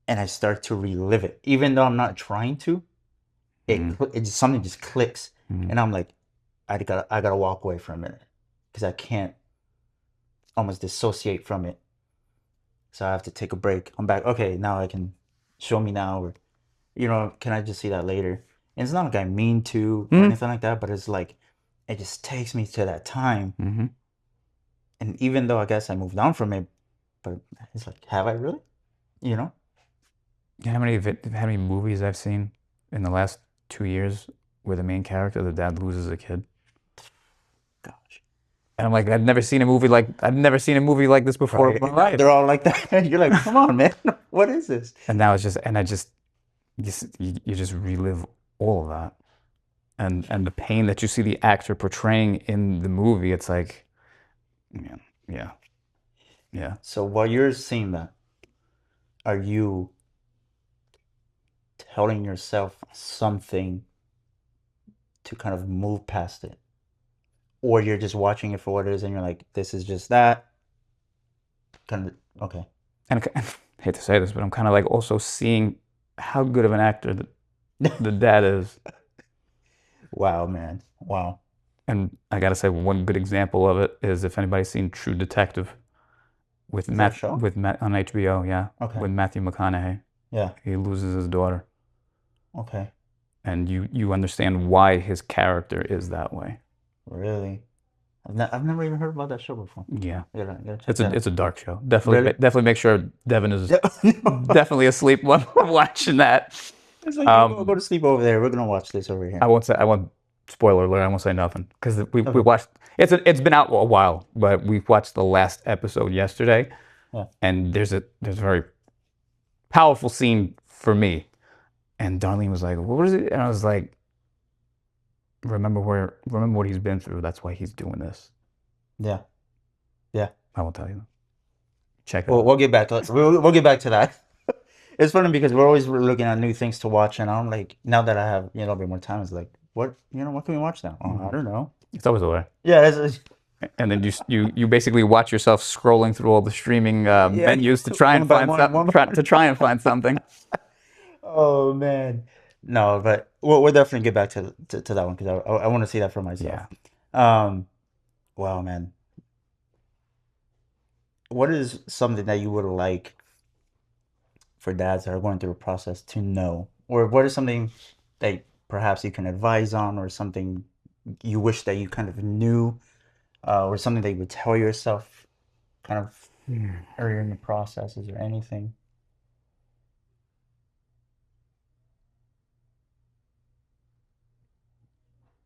S2: and I start to relive it, even though I'm not trying to. It just, something just clicks, and I'm like, I gotta walk away from it because I can't almost dissociate from it. So I have to take a break. I'm back. Okay, now I can show me now, or can I just see that later? And it's not like I mean to or anything like that, but it's like it just takes me to that time. And even though I guess I moved on from it, but it's like, have I really? You know?
S3: You know how many movies I've seen in the last 2 years where the main character, the dad, loses a kid?
S2: Gosh.
S3: And I'm like, I've never seen a movie like this before in my life.
S2: They're all like that. You're like, come on, man. What is this?
S3: And now it's just, you just relive all of that. And the pain that you see the actor portraying in the movie, it's like, man, yeah.
S2: So while you're seeing that, are you telling yourself something to kind of move past it? Or you're just watching it for what it is and you're like, this is just that? Kind of, okay.
S3: And I hate to say this, but I'm kind of like also seeing how good of an actor the dad is.
S2: Wow, man. Wow.
S3: And I gotta say, one good example of it is, if anybody's seen True Detective with
S2: Is that a show?
S3: Matt on HBO, yeah,
S2: Okay.
S3: with Matthew McConaughey.
S2: Yeah.
S3: He loses his daughter,
S2: Okay.
S3: and you understand why his character is that way.
S2: Really? I've never even heard about that show before.
S3: Yeah,
S2: Gotta check that out.
S3: it's a dark show. Definitely,
S2: Really?
S3: definitely make sure Devin is definitely asleep while watching that.
S2: It's like, go to sleep over there. We're gonna watch this over here.
S3: I won't spoiler alert. I won't say nothing because we watched. It's been out a while, but we watched the last episode yesterday, and there's a very powerful scene for me. And Darlene was like, "What is it?" And I was like, remember what he's been through. That's why he's doing this."
S2: Yeah.
S3: I won't tell you. Check it
S2: Well,
S3: out.
S2: we'll get back to we'll get back to that. It's funny because we're always looking at new things to watch, and I'm like, now that I have a bit more time, it's like, what can we watch now? Oh, I don't know.
S3: It's always the way.
S2: Yeah,
S3: And then you basically watch yourself scrolling through all the streaming menus to try and find something.
S2: Oh man, no, but we'll definitely get back to that one because I want to see that for myself.
S3: Yeah.
S2: Wow, man. What is something that you would like for dads that are going through a process to know, or what is something that perhaps you can advise on, or something you wish that you kind of knew, or something that you would tell yourself kind of earlier in the process? Is there anything?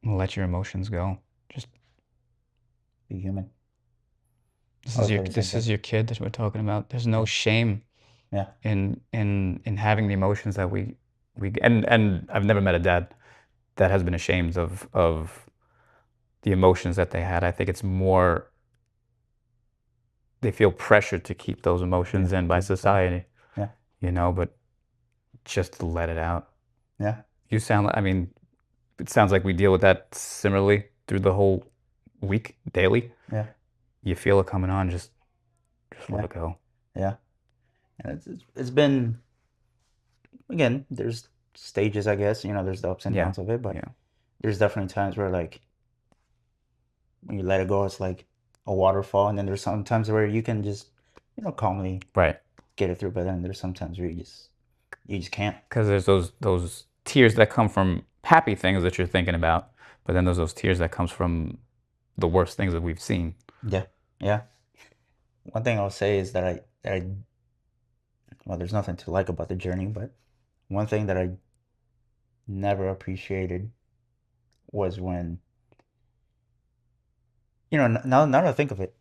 S3: Let your emotions go. Just
S2: Be human.
S3: this is your kid that we're talking about. There's no shame
S2: Yeah.
S3: in having the emotions that we and I've never met a dad that has been ashamed of the emotions that they had. I think it's more they feel pressured to keep those emotions in by society.
S2: Yeah.
S3: But just to let it out.
S2: Yeah.
S3: You sound like, I mean, it sounds like we deal with that similarly through the whole week, daily.
S2: Yeah.
S3: You feel it coming on, just let
S2: Yeah.
S3: it go.
S2: Yeah. And it's been, again, there's stages, I guess, there's the ups and
S3: Yeah.
S2: downs of it, but
S3: Yeah.
S2: there's definitely times where, like, when you let it go, it's like a waterfall, and then there's some times where you can just, calmly
S3: Right.
S2: get it through, but then there's sometimes where you just can't.
S3: Because there's those tears that come from happy things that you're thinking about, but then there's those tears that comes from the worst things that we've seen.
S2: Yeah. Yeah. One thing I'll say is that well, there's nothing to like about the journey, but one thing that I never appreciated was when, now that I think of it,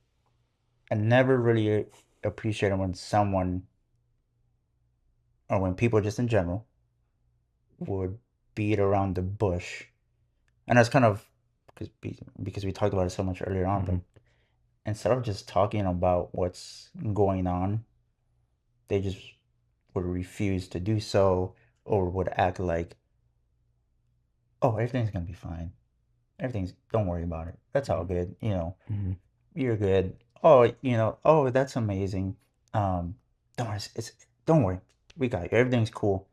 S2: I never really appreciated when someone, or when people just in general, would beat around the bush. And that's kind of because we talked about it so much earlier on, but instead of just talking about what's going on, they just would refuse to do so, or would act like, oh, everything's gonna be fine. Don't worry about it. That's all good. You're good. Oh, oh, that's amazing. Don't worry. Don't worry. We got you. Everything's cool.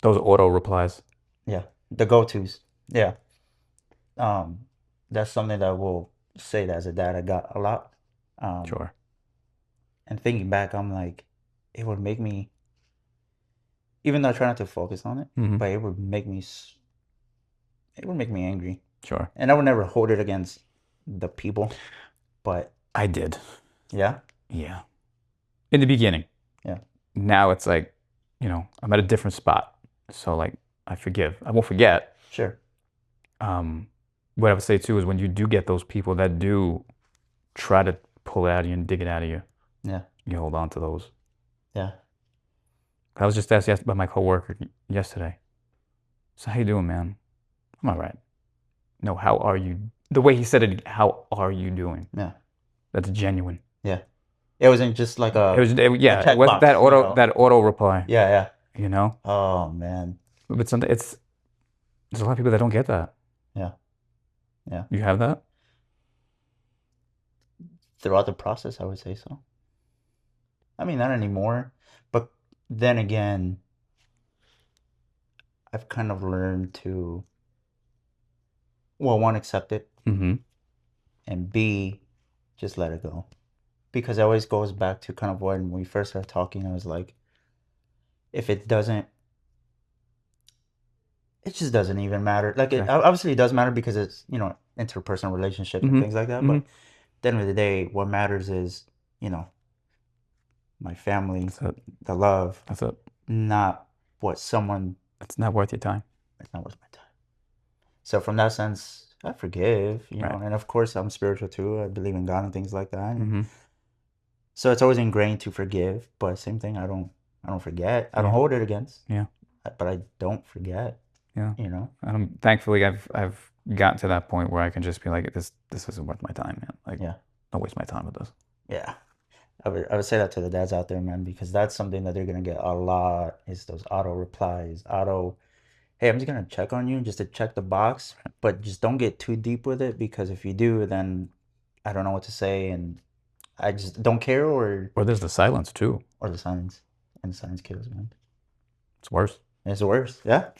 S3: Those auto replies.
S2: Yeah. The go-tos. Yeah. That's something that I will say that as a dad I got a lot.
S3: Sure.
S2: And thinking back, I'm like, it would make me, even though I try not to focus on it, but it would make me angry.
S3: Sure.
S2: And I would never hold it against the people, but
S3: I did.
S2: yeah.
S3: Yeah. In the beginning.
S2: Yeah.
S3: Now it's like, I'm at a different spot. So like, I forgive. I won't forget.
S2: Sure.
S3: What I would say too is when you do get those people that do try to pull it out of you and dig it out of you,
S2: Yeah.
S3: you hold on to those.
S2: Yeah.
S3: I was just asked by my coworker yesterday. So how you doing, man? I'm all right. No, how are you? The way he said it, how are you doing?
S2: Yeah.
S3: That's genuine.
S2: Yeah. It wasn't just like
S3: It was
S2: it
S3: wasn't that auto reply.
S2: Yeah, yeah. Oh man.
S3: But there's a lot of people that don't get that.
S2: Yeah. Yeah.
S3: You have that?
S2: Throughout the process, I would say so. I mean, not anymore, but then again, I've kind of learned to, well, one, accept it, and B, just let it go. Because it always goes back to kind of when we first started talking, I was like, if it doesn't, it just doesn't even matter. Like, it obviously does matter because it's, interpersonal relationship and things like that. But at the end of the day, what matters is, my family, the love.
S3: That's it.
S2: Not what someone.
S3: It's not worth your time.
S2: It's not worth my time. So from that sense, I forgive, and of course I'm spiritual too. I believe in God and things like that. So it's always ingrained to forgive, but same thing. I don't forget. I don't hold it against.
S3: Yeah.
S2: But I don't forget.
S3: Yeah. And thankfully I've gotten to that point where I can just be like, this isn't worth my time, man. Like, don't waste my time with this.
S2: Yeah. I would say that to the dads out there, man, because that's something that they're gonna get a lot, is those auto replies, hey, I'm just gonna check on you just to check the box, but just don't get too deep with it, because if you do, then I don't know what to say, and I just don't care, or
S3: there's the silence too.
S2: Or the silence. And the silence kills, man.
S3: It's worse.
S2: It's worse. Yeah.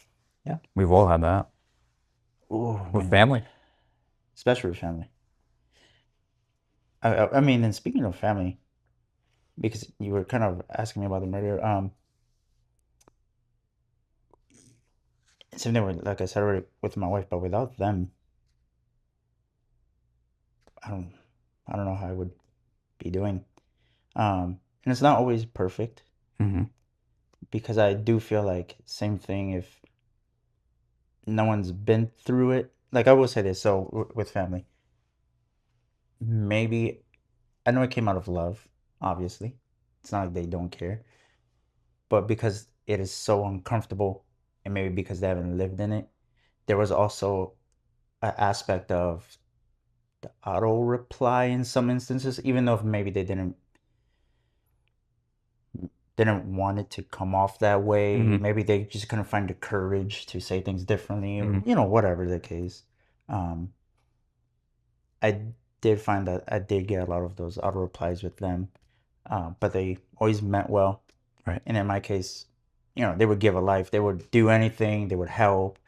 S3: Yeah. We've all had that.
S2: Ooh,
S3: with family.
S2: Especially with family. I mean, and speaking of family, because you were kind of asking me about the murder, same thing with, like I said already, with my wife, but without them, I don't know how I would be doing. And it's not always perfect, because I do feel like same thing if no one's been through it. Like, I will say this, so with family, maybe, I know it came out of love, obviously. It's not like they don't care, but because it is so uncomfortable, and maybe because they haven't lived in it, there was also an aspect of the auto reply in some instances, even though maybe they didn't didn't want it to come off that way.
S3: Mhm.
S2: Maybe they just couldn't find the courage to say things differently, or,
S3: Mhm.
S2: you know, whatever the case. I did find that I did get a lot of those auto replies with them, but they always meant well.
S3: Right.
S2: And in my case, you know, they would give a life, they would do anything, they would help.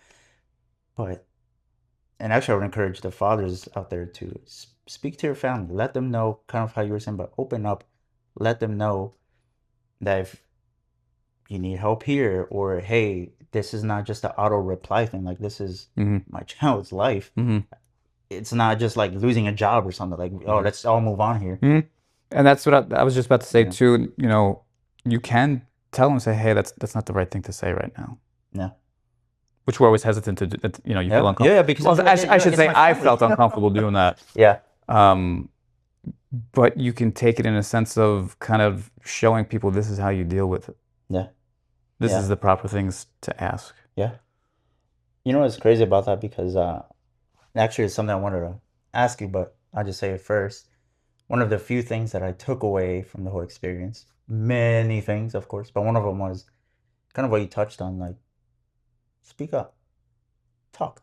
S2: But, and actually, I would encourage the fathers out there to speak to your family, let them know kind of how you were saying, but open up, let them know that if you need help here, or hey, this is not just an auto reply thing, like this is
S3: Mhm.
S2: my child's life.
S3: Mhm.
S2: It's not just like losing a job or something, like, oh,
S3: Mhm.
S2: let's all move on here.
S3: Mhm. And that's what I was just about to say
S2: Yeah.
S3: too. You know, you can tell them, say, "Hey, that's not the right thing to say right now,"
S2: Yeah.
S3: which we're always hesitant to do. You know, you feel
S2: Yeah,
S3: uncomfortable.
S2: yeah, because
S3: Well,
S2: I feel like,
S3: I
S2: you're like,
S3: should
S2: it's
S3: say
S2: my
S3: I
S2: family.
S3: felt uncomfortable doing that.
S2: Yeah,
S3: But you can take it in a sense of kind of showing people this is how you deal with it.
S2: yeah,
S3: This
S2: yeah,
S3: is the proper things to ask.
S2: yeah. You know what's crazy about that? Because actually, it's something I wanted to ask you, but I'll just say it first. One of the few things that I took away from the whole experience, many things, of course, but one of them was kind of what you touched on, like, speak up, talk,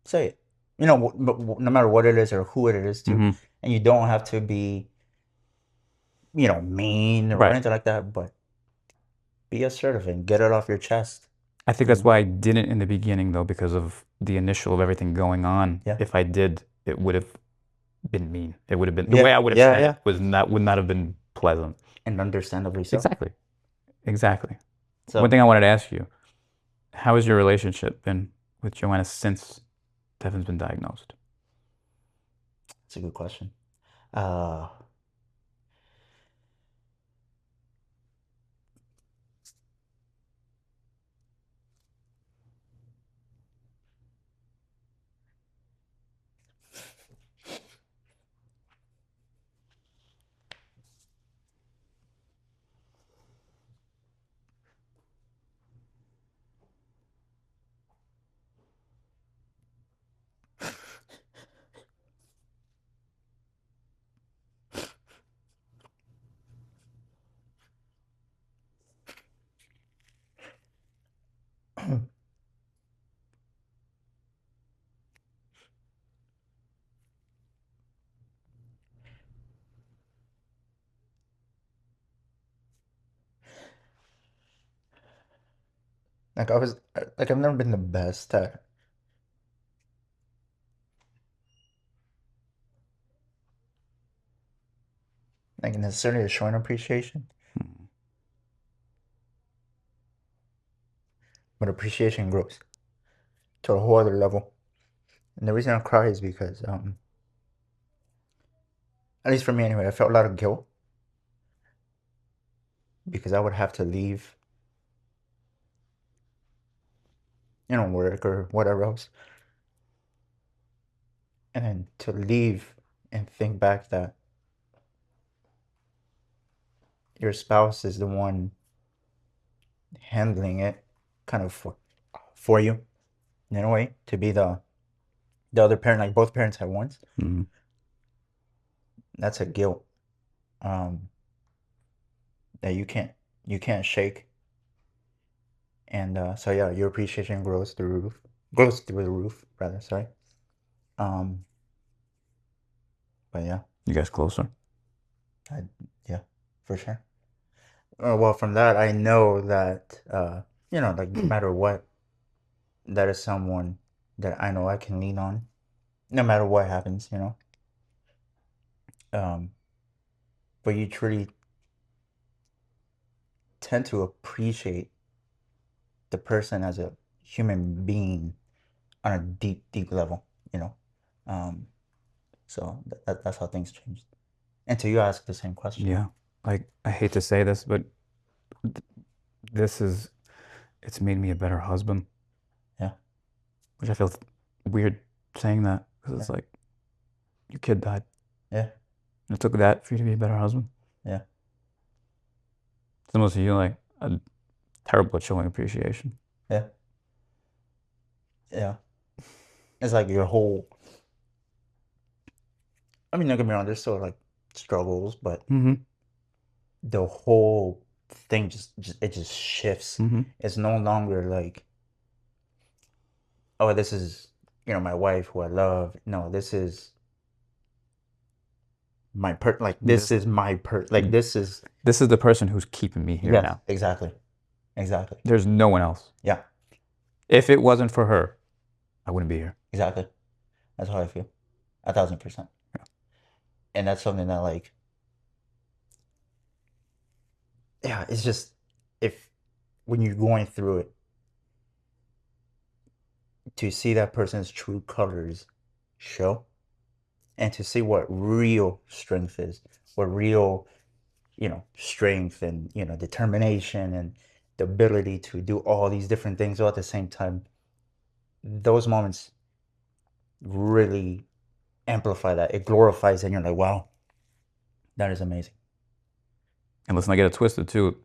S2: say it. You know, no matter what it is or who it is, too.
S3: Mm-hmm.
S2: And you don't have to be, you know, mean or
S3: Right.
S2: anything like that, but be assertive and get it off your chest.
S3: I think that's why I didn't in the beginning, though, because of the initial of everything going on.
S2: Yeah.
S3: If I did, it would have been mean. It would have been the
S2: Yeah,
S3: way I would have
S2: yeah,
S3: said
S2: yeah.
S3: it would not have been pleasant.
S2: And understandably so.
S3: Exactly.
S2: So,
S3: One thing I wanted to ask you: how has your relationship been with Joanna since Devin's been diagnosed?
S2: it's a good question. Uh, like I've never been the best at like necessarily showing appreciation, but appreciation grows to a whole other level. And the reason I cry is because, at least for me anyway, I felt a lot of guilt because I would have to leave, you know, work or whatever else, and then to leave and think back that your spouse is the one handling it, kind of for you, in a way, to be the other parent, like both parents at once.
S3: Mm-hmm.
S2: That's a guilt, um, that you can't shake. And so yeah, your appreciation grows through the roof, rather. Sorry. Um, but yeah,
S3: You guys closer?
S2: yeah, for sure. Well, from that, I know that you know, like no matter what, that is someone that I know I can lean on, no matter what happens. You know. But you truly tend to appreciate the person as a human being on a deep, deep level. You know. So that's how things changed. And to you, ask the same question.
S3: Yeah. Like, I hate to say this, but this is, it's made me a better husband.
S2: Yeah.
S3: Which I feel weird saying that because it's like, your kid died.
S2: Yeah.
S3: And it took that for you to be a better husband.
S2: Yeah.
S3: Similar to you, like, terrible at showing appreciation.
S2: Yeah. Yeah. It's like your whole. I mean, don't get me wrong. There's still like struggles, but
S3: Mm-hmm.
S2: the whole thing just shifts.
S3: Mm-hmm.
S2: It's no longer like, oh, this is, my wife who I love. No, this is my like this is my like this is
S3: the person who's keeping me here
S2: yes,
S3: now.
S2: exactly.
S3: There's no one else.
S2: Yeah,
S3: If it wasn't for her, I wouldn't be here.
S2: exactly. That's how I feel. 1,000%.
S3: Yeah.
S2: And that's something that like, yeah, it's just if when you're going through it, to see that person's true colors show, and to see what real strength is, what real, strength and, determination and the ability to do all these different things all at the same time, those moments really amplify that. It glorifies it, and you're like, wow, that is amazing.
S3: And let's not get it twisted too.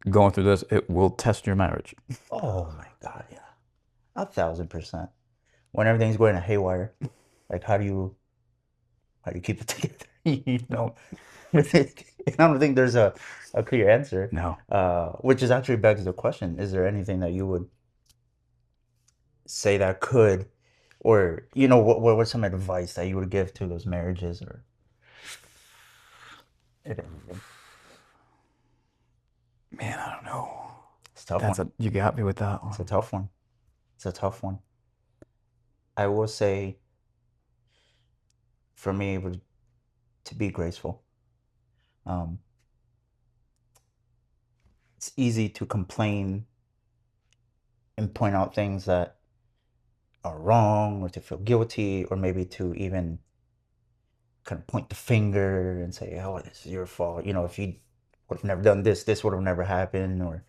S3: Going through this, it will test your marriage.
S2: Oh my God, yeah. 1,000%. When everything's going to haywire, like how do you keep it together? I don't think there's a clear answer.
S3: No.
S2: Which is actually begs the question: is there anything that you would say that could, or what's some advice that you would give to those marriages, or if anything?
S3: Man, I don't know.
S2: It's a tough one.
S3: You got me with that one.
S2: It's a tough one. It's a tough one. I will say, for me, it would to be graceful. It's easy to complain and point out things that are wrong, or to feel guilty, or maybe to even kind of point the finger and say, oh, this is your fault. If you would have never done this, this would have never happened, or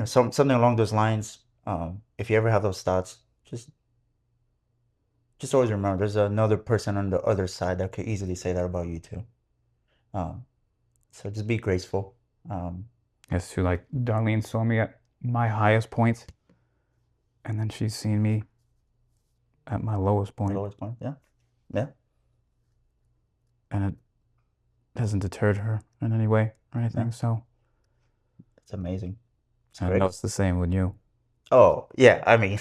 S2: something along those lines. If you ever have those thoughts, just always remember there's another person on the other side that could easily say that about you too. So just be graceful.
S3: It's too, like, Darlene saw me at my highest point, and then she's seen me at my lowest point.
S2: Lowest point, yeah.
S3: And it hasn't deterred her in any way or anything.
S2: Yeah.
S3: So
S2: it's amazing.
S3: I know it's the same with you.
S2: Oh yeah, I mean,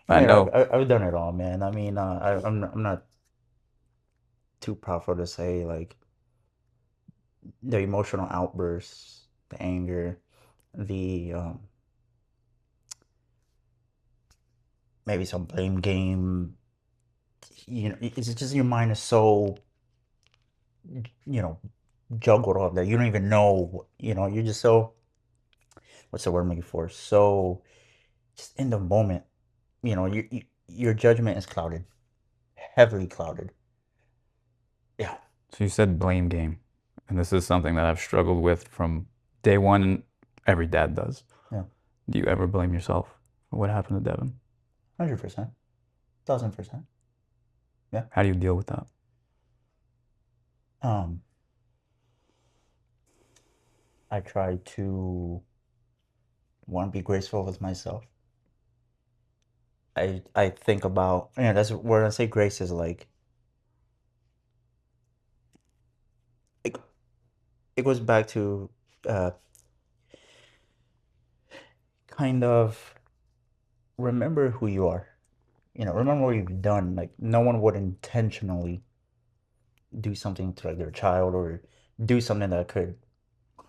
S3: I know.
S2: I've done it all, man. I mean, I'm not too proud to say like the emotional outbursts, the anger, the maybe some blame game. It's just your mind is so juggled up that you don't even know. You're just so, what's the word I'm looking for? So just in the moment, your judgment is clouded, heavily clouded. Yeah.
S3: So you said blame game, and this is something that I've struggled with from day one, and every dad does.
S2: Yeah.
S3: Do you ever blame yourself for what happened to Devin?
S2: 100%, 1,000%. Yeah.
S3: How do you deal with that?
S2: I try to be graceful with myself. I think about, that's where I say grace is like, it goes back to kind of remember who you are. Remember what you've done. Like, no one would intentionally do something to like their child or do something that could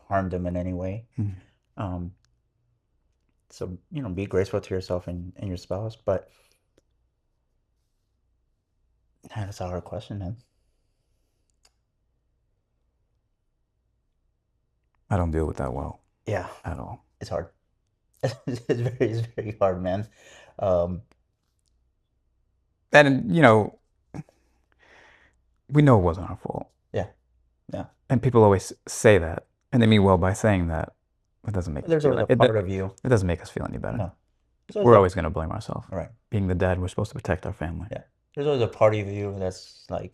S2: harm them in any way. So be graceful to yourself and your spouse. But that's a hard question, man.
S3: I don't deal with that well.
S2: Yeah,
S3: at all.
S2: It's hard. It's very hard, man.
S3: And we know it wasn't our fault.
S2: Yeah.
S3: And people always say that, and they mean well by saying that. It doesn't make
S2: there's always a part of you.
S3: It doesn't make us feel any better.
S2: No.
S3: We're always going to blame ourselves.
S2: Right.
S3: Being the dad, we're supposed to protect our family.
S2: Yeah. There's always a part of you that's like,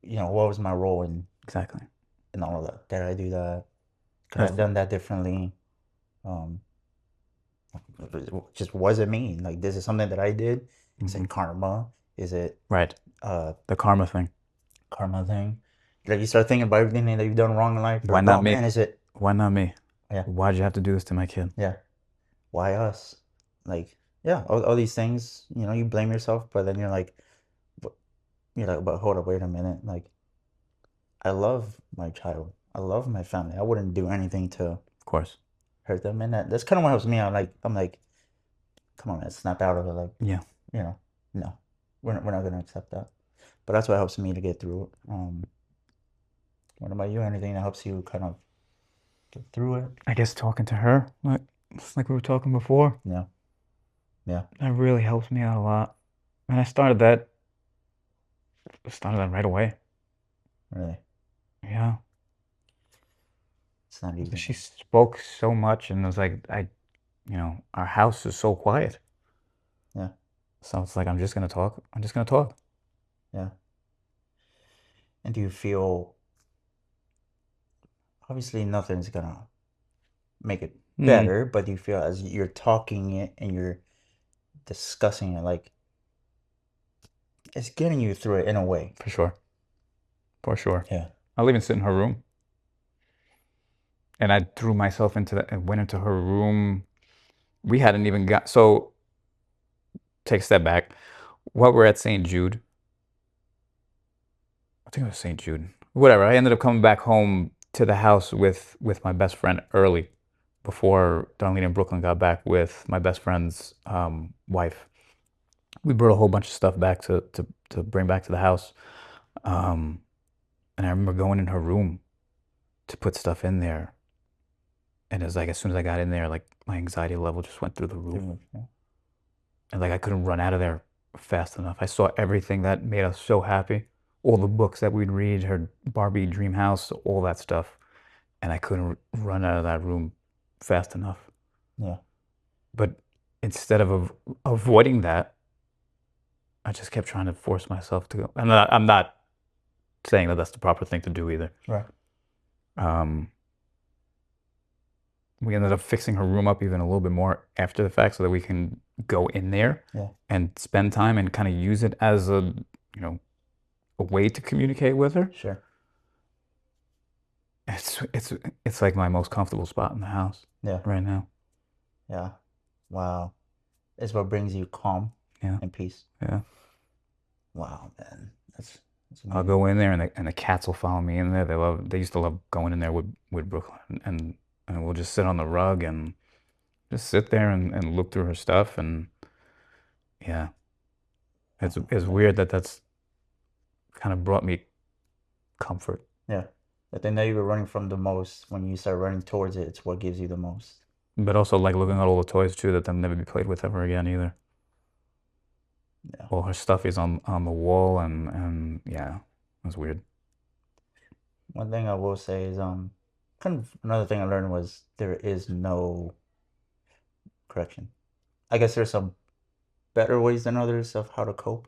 S2: what was my role in
S3: exactly
S2: in all of that? Did I do that? Could I have done that differently? Just was it me? Like, this is something that I did. Is it karma? Is it
S3: right? The karma thing.
S2: Karma thing. Like you start thinking about everything that you've done wrong in life.
S3: Why
S2: Like,
S3: not
S2: oh
S3: me?
S2: man, is it?
S3: Why not me?
S2: Yeah.
S3: Why'd you have to do this to my kid?
S2: Yeah. Why us? Like, yeah, all these things, you blame yourself, but then you're like, but hold up, wait a minute. Like, I love my child. I love my family. I wouldn't do anything to
S3: Of course.
S2: hurt them. And that's kind of what helps me out. I'm like, come on, man, snap out of it. Like,
S3: Yeah.
S2: No, we're not gonna accept that. But that's what helps me to get through it. What about you? Anything that helps you kind of get through it?
S3: I guess talking to her, like we were talking before,
S2: Yeah. Yeah.
S3: that really helps me out a lot. And I started that right away.
S2: Really.
S3: Yeah.
S2: It's not easy.
S3: She spoke so much, and it was like, our house is so quiet.
S2: Yeah.
S3: So it's like, I'm just gonna talk. I'm just gonna talk.
S2: Yeah. And do you feel, obviously nothing's gonna make it better, but do you feel as you're talking it and you're discussing it, like it's getting you through it in a way?
S3: For sure. For sure.
S2: Yeah.
S3: I'll even sit in her room. And I threw myself into that and went into her room. We hadn't even so take a step back. While we're at St. Jude, I think it was St. Jude. Whatever. I ended up coming back home to the house with my best friend early, before Darlene and Brooklyn got back with my best friend's wife. We brought a whole bunch of stuff back to bring back to the house. And I remember going in her room to put stuff in there. And it was like, as soon as I got in there, like my anxiety level just went through the roof.
S2: Yeah.
S3: And like I couldn't run out of there fast enough. I saw everything that made us so happy. All the books that we'd read, her Barbie Dream House, all that stuff. And I couldn't run out of that room fast enough.
S2: Yeah.
S3: But instead of avoiding that, I just kept trying to force myself to go. I'm not saying that that's the proper thing to do either.
S2: Right.
S3: We ended up fixing her room up even a little bit more after the fact, so that we can go in there and spend time and kind of use it as a way to communicate with her.
S2: Sure.
S3: It's like my most comfortable spot in the house.
S2: Yeah.
S3: Right now.
S2: Yeah. Wow. It's what brings you calm.
S3: Yeah.
S2: And peace.
S3: Yeah.
S2: Wow, man. That's
S3: I'll go in there and the cats will follow me in there. They used to love going in there with Brooklyn, and we'll just sit on the rug and just sit there and look through her stuff. And yeah, it's weird that's kind of brought me comfort.
S2: Yeah. The thing that you were running from the most, when you start running towards it, it's what gives you the most.
S3: But also like looking at all the toys too that they'll never be played with ever again either.
S2: Yeah.
S3: All her stuff is on the wall, and yeah, that's weird.
S2: One thing I will say is kind of another thing I learned was there is no correction. I guess there's some better ways than others of how to cope,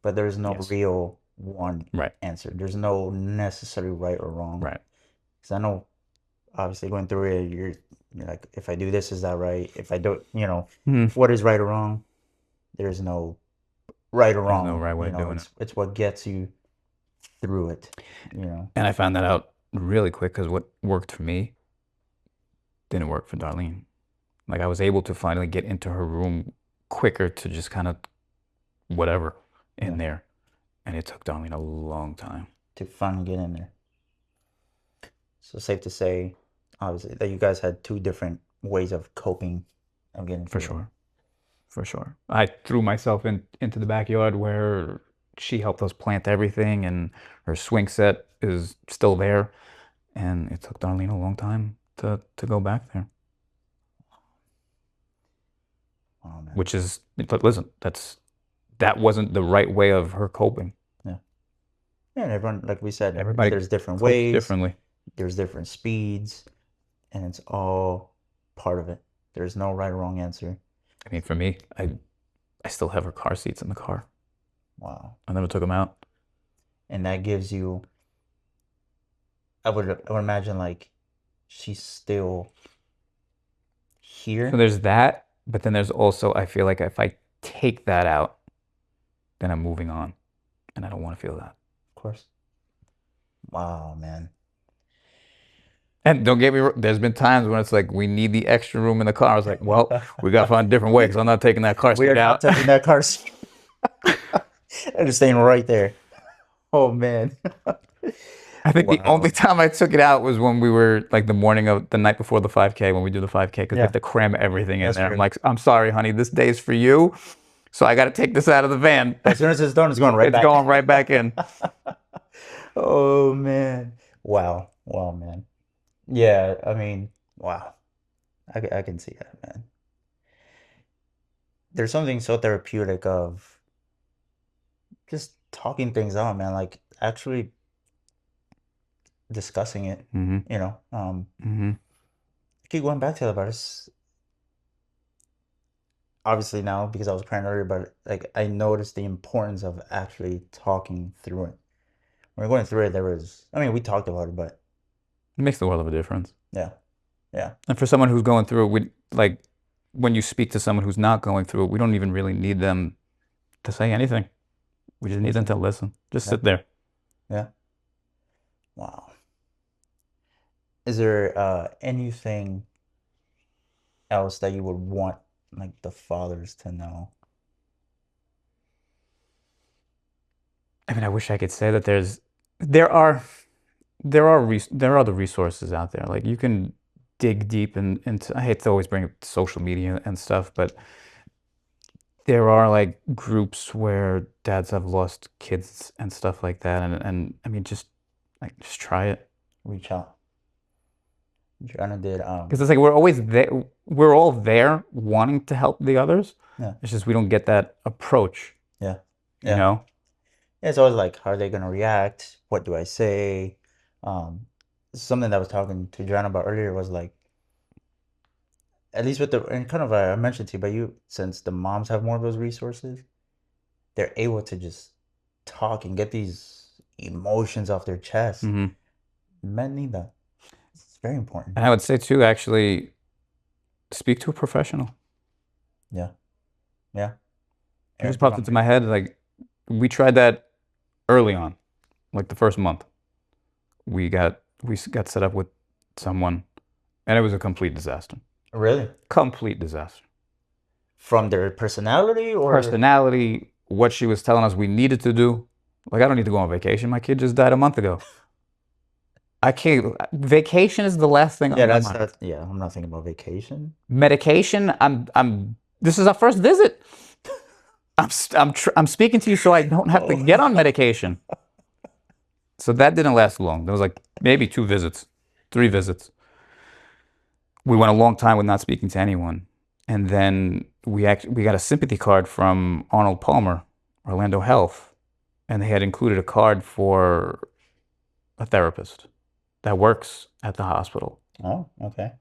S2: but there's no real one answer. There's no necessary right or wrong.
S3: Right.
S2: Because I know, obviously, going through it, you're like, if I do this, is that right? If I don't, what is right or wrong? There's no right or wrong.
S3: There's no right way of doing it.
S2: It's what gets you through it.
S3: And I found that out really quick, because what worked for me didn't work for Darlene. Like I was able to finally get into her room quicker to just kind of whatever in there. And it took Darlene a long time
S2: to finally get in there. So safe to say, obviously, that you guys had two different ways of coping, of getting through.
S3: For sure. For sure. I threw myself into the backyard where she helped us plant everything, and her swing set is still there. And it took Darlene a long time to go back there.
S2: Oh, man.
S3: Which is, but listen, that wasn't the right way of her coping.
S2: Yeah. Yeah, and everyone, like we said,
S3: everybody
S2: there's different ways.
S3: Differently.
S2: There's different speeds, and it's all part of it. There's no right or wrong answer.
S3: I mean, for me, I still have her car seats in the car.
S2: Wow.
S3: I never took them out.
S2: And that gives you, I would imagine, like, she's still here.
S3: So there's that, but then there's also, I feel like if I take that out, then I'm moving on, and I don't want to feel that.
S2: Of course. Wow, man.
S3: And don't get me wrong, there's been times when it's like, we need the extra room in the car. I was like, well, we got to find a different way because I'm not taking that car
S2: We are
S3: seat
S2: not
S3: out.
S2: touching that car seat. And it's staying right there. Oh man.
S3: I think the
S2: Wow.
S3: only time I took it out was when we were like the night before the 5K, when we do the 5K, because we
S2: Yeah.
S3: have to cram everything in
S2: That's
S3: there. I'm
S2: true.
S3: like, I'm sorry, honey, this day's for you. So I got to take this out of the van.
S2: As soon as it's done, it's going right
S3: It's
S2: back.
S3: going right back in.
S2: Oh man. Wow. Wow, man. Yeah, I mean, wow. I can see that, man. There's something so therapeutic of just talking things out, man. Like actually discussing it,
S3: hmm
S2: you know.
S3: hmm
S2: I keep going back to that, but it's obviously now because I was crying earlier, but like I noticed the importance of actually talking through it. When we are going through it, there was, I mean, we talked about it, but
S3: It makes the world of a difference.
S2: yeah, yeah,
S3: And for someone who's going through it, we like when you speak to someone who's not going through it, we don't even really need them to say anything. We just need them to listen. Just
S2: Yeah.
S3: sit there.
S2: yeah. Wow. Is there anything else that you would want like the fathers to know?
S3: I mean, I wish I could say that there are there are the resources out there. Like you can dig deep into. I hate to always bring up social media and stuff, but there are like groups where dads have lost kids and stuff like that. And I mean, just try it.
S2: Reach out. Joanna did
S3: Because it's like we're always there. We're all there wanting to help the others.
S2: Yeah.
S3: It's just we don't get that approach.
S2: Yeah.
S3: You
S2: Yeah.
S3: know.
S2: It's always like, how are they gonna react? What do I say? Something that I was talking to Joanna about earlier was like, at least with the, and kind of I mentioned to you, but since the moms have more of those resources, they're able to just talk and get these emotions off their chest.
S3: hmm
S2: Men need that. It's very important.
S3: And I would say too, actually, speak to a professional.
S2: Yeah. Yeah.
S3: It just popped into my head. Like we tried that early on, like the first month. We got set up with someone, and it was a complete disaster.
S2: Really?
S3: Complete disaster.
S2: From their personality or
S3: Personality, what she was telling us we needed to do. Like I don't need to go on vacation. My kid just died a month ago. I can't. Vacation is the last thing
S2: yeah,
S3: on my
S2: that's
S3: mind.
S2: that. Yeah, I'm not thinking about vacation.
S3: Medication. This is our first visit. I'm speaking to you so I don't have to get on medication. So that didn't last long. There was like maybe 2 visits, 3 visits. We went a long time with not speaking to anyone, and then we got a sympathy card from Arnold Palmer, Orlando Health, and they had included a card for a therapist that works at the hospital.
S2: Oh, okay.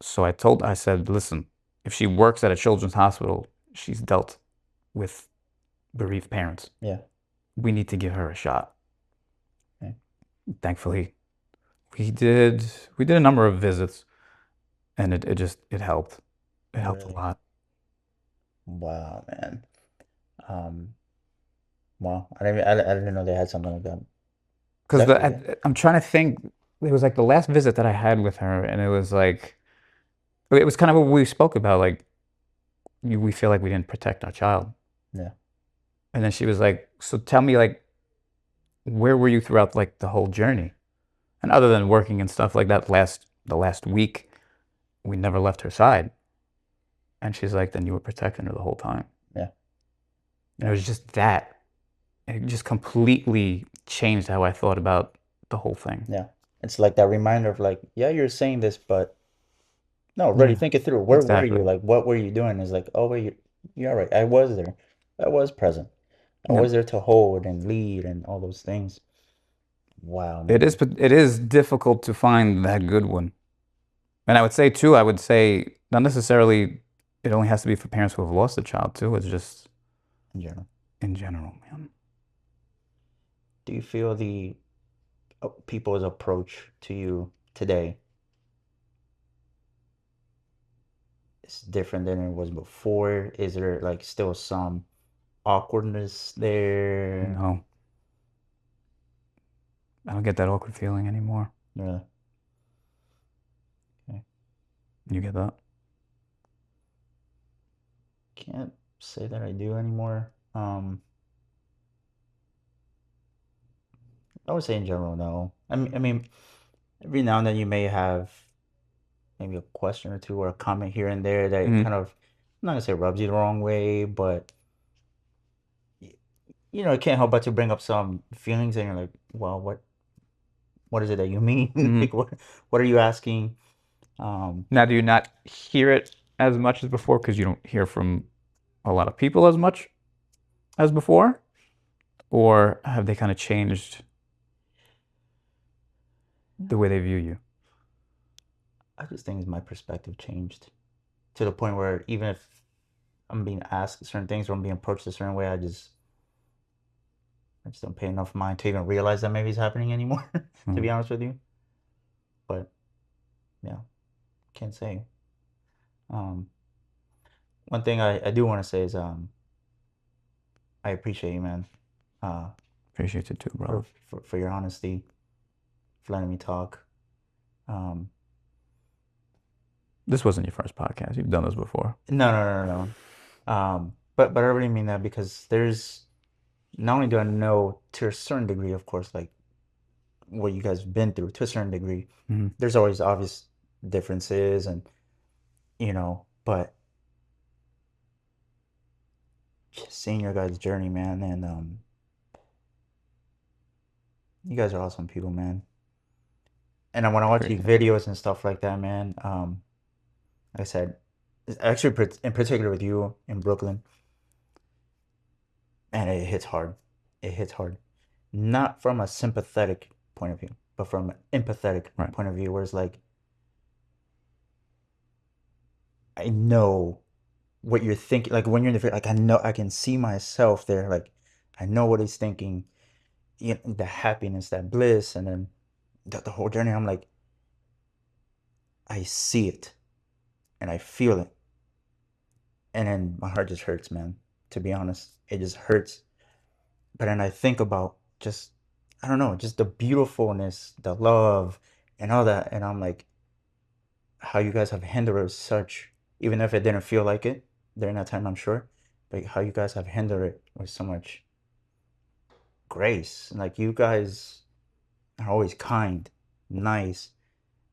S3: So I said, listen, if she works at a children's hospital, she's dealt with bereaved parents.
S2: Yeah.
S3: We need to give her a shot.
S2: Okay.
S3: Thankfully, we did a number of visits, and it helped. It helped a
S2: Really?
S3: lot.
S2: Wow, man. Um, wow. I didn't know they had something like that.
S3: Because
S2: Definitely.
S3: I'm trying to think. It was like the last visit that I had with her, and it was kind of what we spoke about. Like we feel like we didn't protect our child.
S2: Yeah.
S3: And then she was like, "So tell me, like, where were you throughout like the whole journey?" And other than working and stuff like that, the last week, we never left her side. And she's like, "Then you were protecting her the whole time."
S2: Yeah.
S3: And it was just that. It just completely changed how I thought about the whole thing.
S2: Yeah. It's like that reminder of like, yeah, you're saying this, but no, really
S3: Yeah,
S2: think it through. Where were
S3: exactly.
S2: you? Like, what were you doing? It's like, oh, wait, you're right. I was there. I was present. I
S3: Yeah.
S2: was there to hold and lead and all those things. Wow, man.
S3: It is difficult to find that good one. And I would say too, not necessarily it only has to be for parents who have lost a child too. It's just
S2: In general.
S3: in general, man.
S2: Do you feel the people's approach to you today is different than it was before? Is there like still some awkwardness there?
S3: No. don't get that awkward feeling anymore.
S2: Yeah.
S3: You get that?
S2: Can't say that I do anymore. I would say in general, no. I mean, every now and then you may have maybe a question or two or a comment here and there that
S3: Mhm.
S2: kind of, I'm not gonna say rubs you the wrong way, but you know, it can't help but to bring up some feelings, and you're like, well, what is it that you mean?
S3: Mhm.
S2: Like, what are you asking? Um,
S3: Now, do you not hear it as much as before because you don't hear from a lot of people as much as before? Or have they kind of changed the way they view you?
S2: I just think my perspective changed to the point where even if I'm being asked certain things or I'm being approached a certain way, I just don't pay enough mind to even realize that maybe it's happening anymore, to be honest with you. But yeah, can't say. Um, one thing I do want to say is I appreciate you, man, uh,
S3: Appreciate it too, bro.
S2: for your honesty, for letting me talk. Um,
S3: This wasn't your first podcast. You've done this before.
S2: no. But I really mean that because there's not only do I know to a certain degree, of course, like what you guys have been through to a certain degree,
S3: Mhm.
S2: there's always obvious differences and but just seeing your guys' journey, man, and you guys are awesome people, man. And when I watch these
S3: Appreciate it.
S2: videos and stuff like that, man, like I said, actually in particular with you in Brooklyn, and it hits hard. It hits hard. Not from a sympathetic point of view, but from an empathetic
S3: Right.
S2: point of view, where it's like, I know what you're thinking. Like when you're in the like, I know I can see myself there. Like I know what he's thinking. You know, the happiness, that bliss, and then the whole journey. I'm like, I see it, and I feel it, and then my heart just hurts, man. To be honest, it just hurts. But then I think about just, I don't know, just the beautifulness, the love, and all that, and I'm like, how you guys have hindered us such, even if it didn't feel like it during that time, I'm sure, but how you guys have hindered it with so much grace. Like you guys are always kind, nice.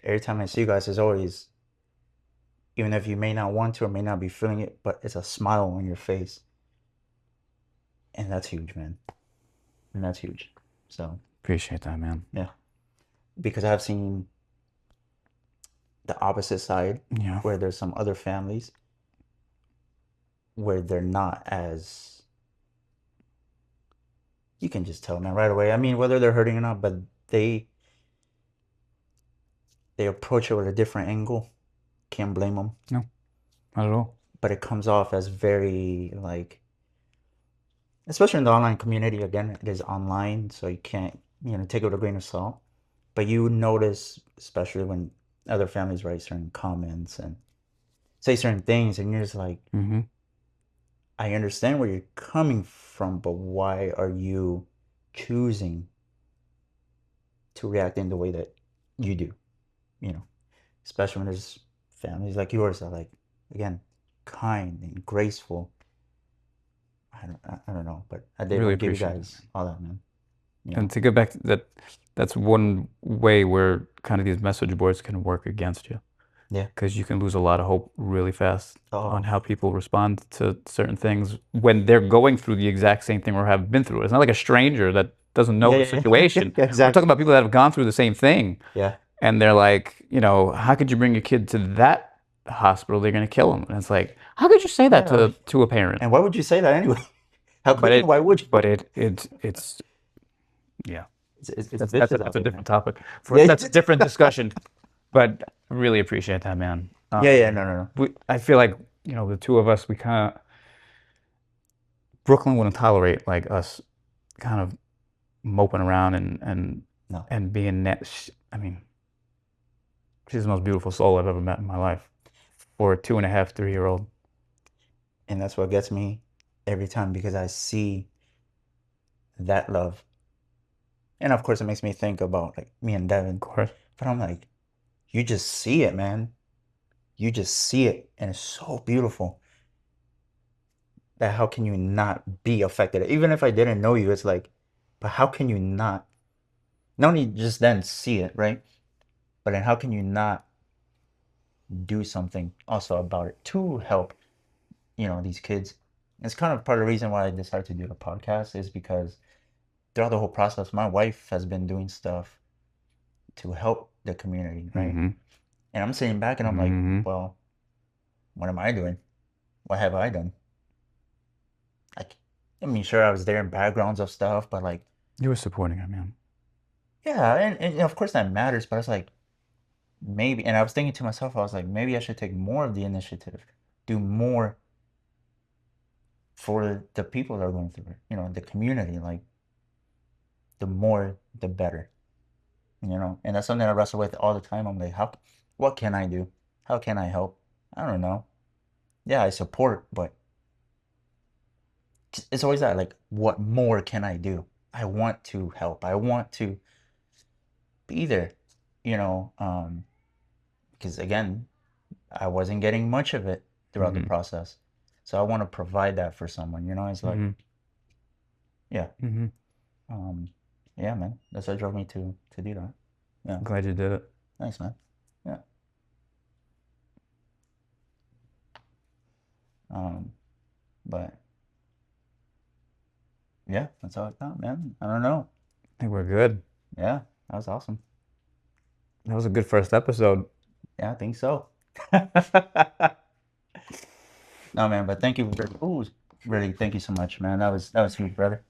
S2: Every time I see you guys, it's always, even if you may not want to or may not be feeling it, but it's a smile on your face. And that's huge, man. And that's huge. So,
S3: Appreciate that, man.
S2: yeah. Because I've seen the opposite side
S3: Yeah.
S2: where there's some other families where they're not as, you can just tell, man, right away. I mean, whether they're hurting or not, but they approach it with a different angle. Can't blame them.
S3: No, not at all.
S2: But it comes off as very like, especially in the online community. Again, it is online, so you can't take it with a grain of salt. But you notice, especially when other families write certain comments and say certain things, and you're just like,
S3: Mm-hmm.
S2: I understand where you're coming from, but why are you choosing to react in the way that you do? Especially when there's families like yours that are like, again, kind and graceful. I don't know, but I did
S3: Really
S2: want to give you
S3: appreciate it,
S2: guys all that, man.
S3: And to get back to that, that's one way where kind of these message boards can work against you.
S2: Yeah.
S3: Because you can lose a lot of hope really fast on
S2: Oh,
S3: how people respond to certain things when they're going through the exact same thing or have been through it. It's not like a stranger that doesn't know the
S2: yeah.
S3: situation. We're
S2: Exactly.
S3: talking about people that have gone through the same thing.
S2: Yeah.
S3: And they're like, how could you bring your kid to that hospital? They're going to kill him. And it's like, how could you say that
S2: Yeah.
S3: to a parent?
S2: And why would you say that anyway? How could you? Why would you?
S3: But it's yeah.
S2: It's
S3: That's
S2: vicious out
S3: a
S2: there,
S3: different
S2: man.
S3: topic.
S2: Yeah.
S3: That's a different discussion. But I really appreciate that, man.
S2: Yeah. No.
S3: I feel like, the two of us, we kind of, Brooklyn wouldn't tolerate like us kind of moping around
S2: No.
S3: and being net. I mean, she's the most beautiful soul I've ever met in my life for a 2.5, 3-year-old.
S2: And that's what gets me every time because I see that love And of course, it makes me think about like me and Devin.
S3: Of course.
S2: But I'm like, you just see it, man. You just see it, and it's so beautiful. That how can you not be affected? Even if I didn't know you, it's like, but how can you not only just then see it, right? But then how can you not do something also about it to help, these kids? It's kind of part of the reason why I decided to do the podcast is because throughout the whole process, my wife has been doing stuff to help the community, right?
S3: Mm-hmm.
S2: And I'm sitting back and I'm like,
S3: Mm-hmm.
S2: well, what am I doing? What have I done? Like, I mean, sure, I was there in backgrounds of stuff, but like,
S3: You were supporting her, man.
S2: yeah, and of course that matters, but it's like, maybe, and I was thinking to myself, I was like, maybe I should take more of the initiative, do more for the people that are going through it, the community. Like, the more, the better, and that's something I wrestle with all the time. I'm like, what can I do? How can I help? I don't know. Yeah, I support, but it's always that, like, what more can I do? I want to help. I want to be there, because again, I wasn't getting much of it throughout the
S3: Mm-hmm.
S2: process. So I want to provide that for someone, it's like,
S3: Mm-hmm.
S2: yeah,
S3: Mm-hmm.
S2: yeah, man, that's what drove me to do that. Yeah,
S3: Glad you did it.
S2: thanks, man. Yeah. But yeah, that's all I got, man. I don't know.
S3: I think we're good.
S2: Yeah, that was awesome.
S3: That was a good first episode.
S2: Yeah, I think so. No, man, but thank you. Ooh, really, thank you so much, man. That was huge, brother.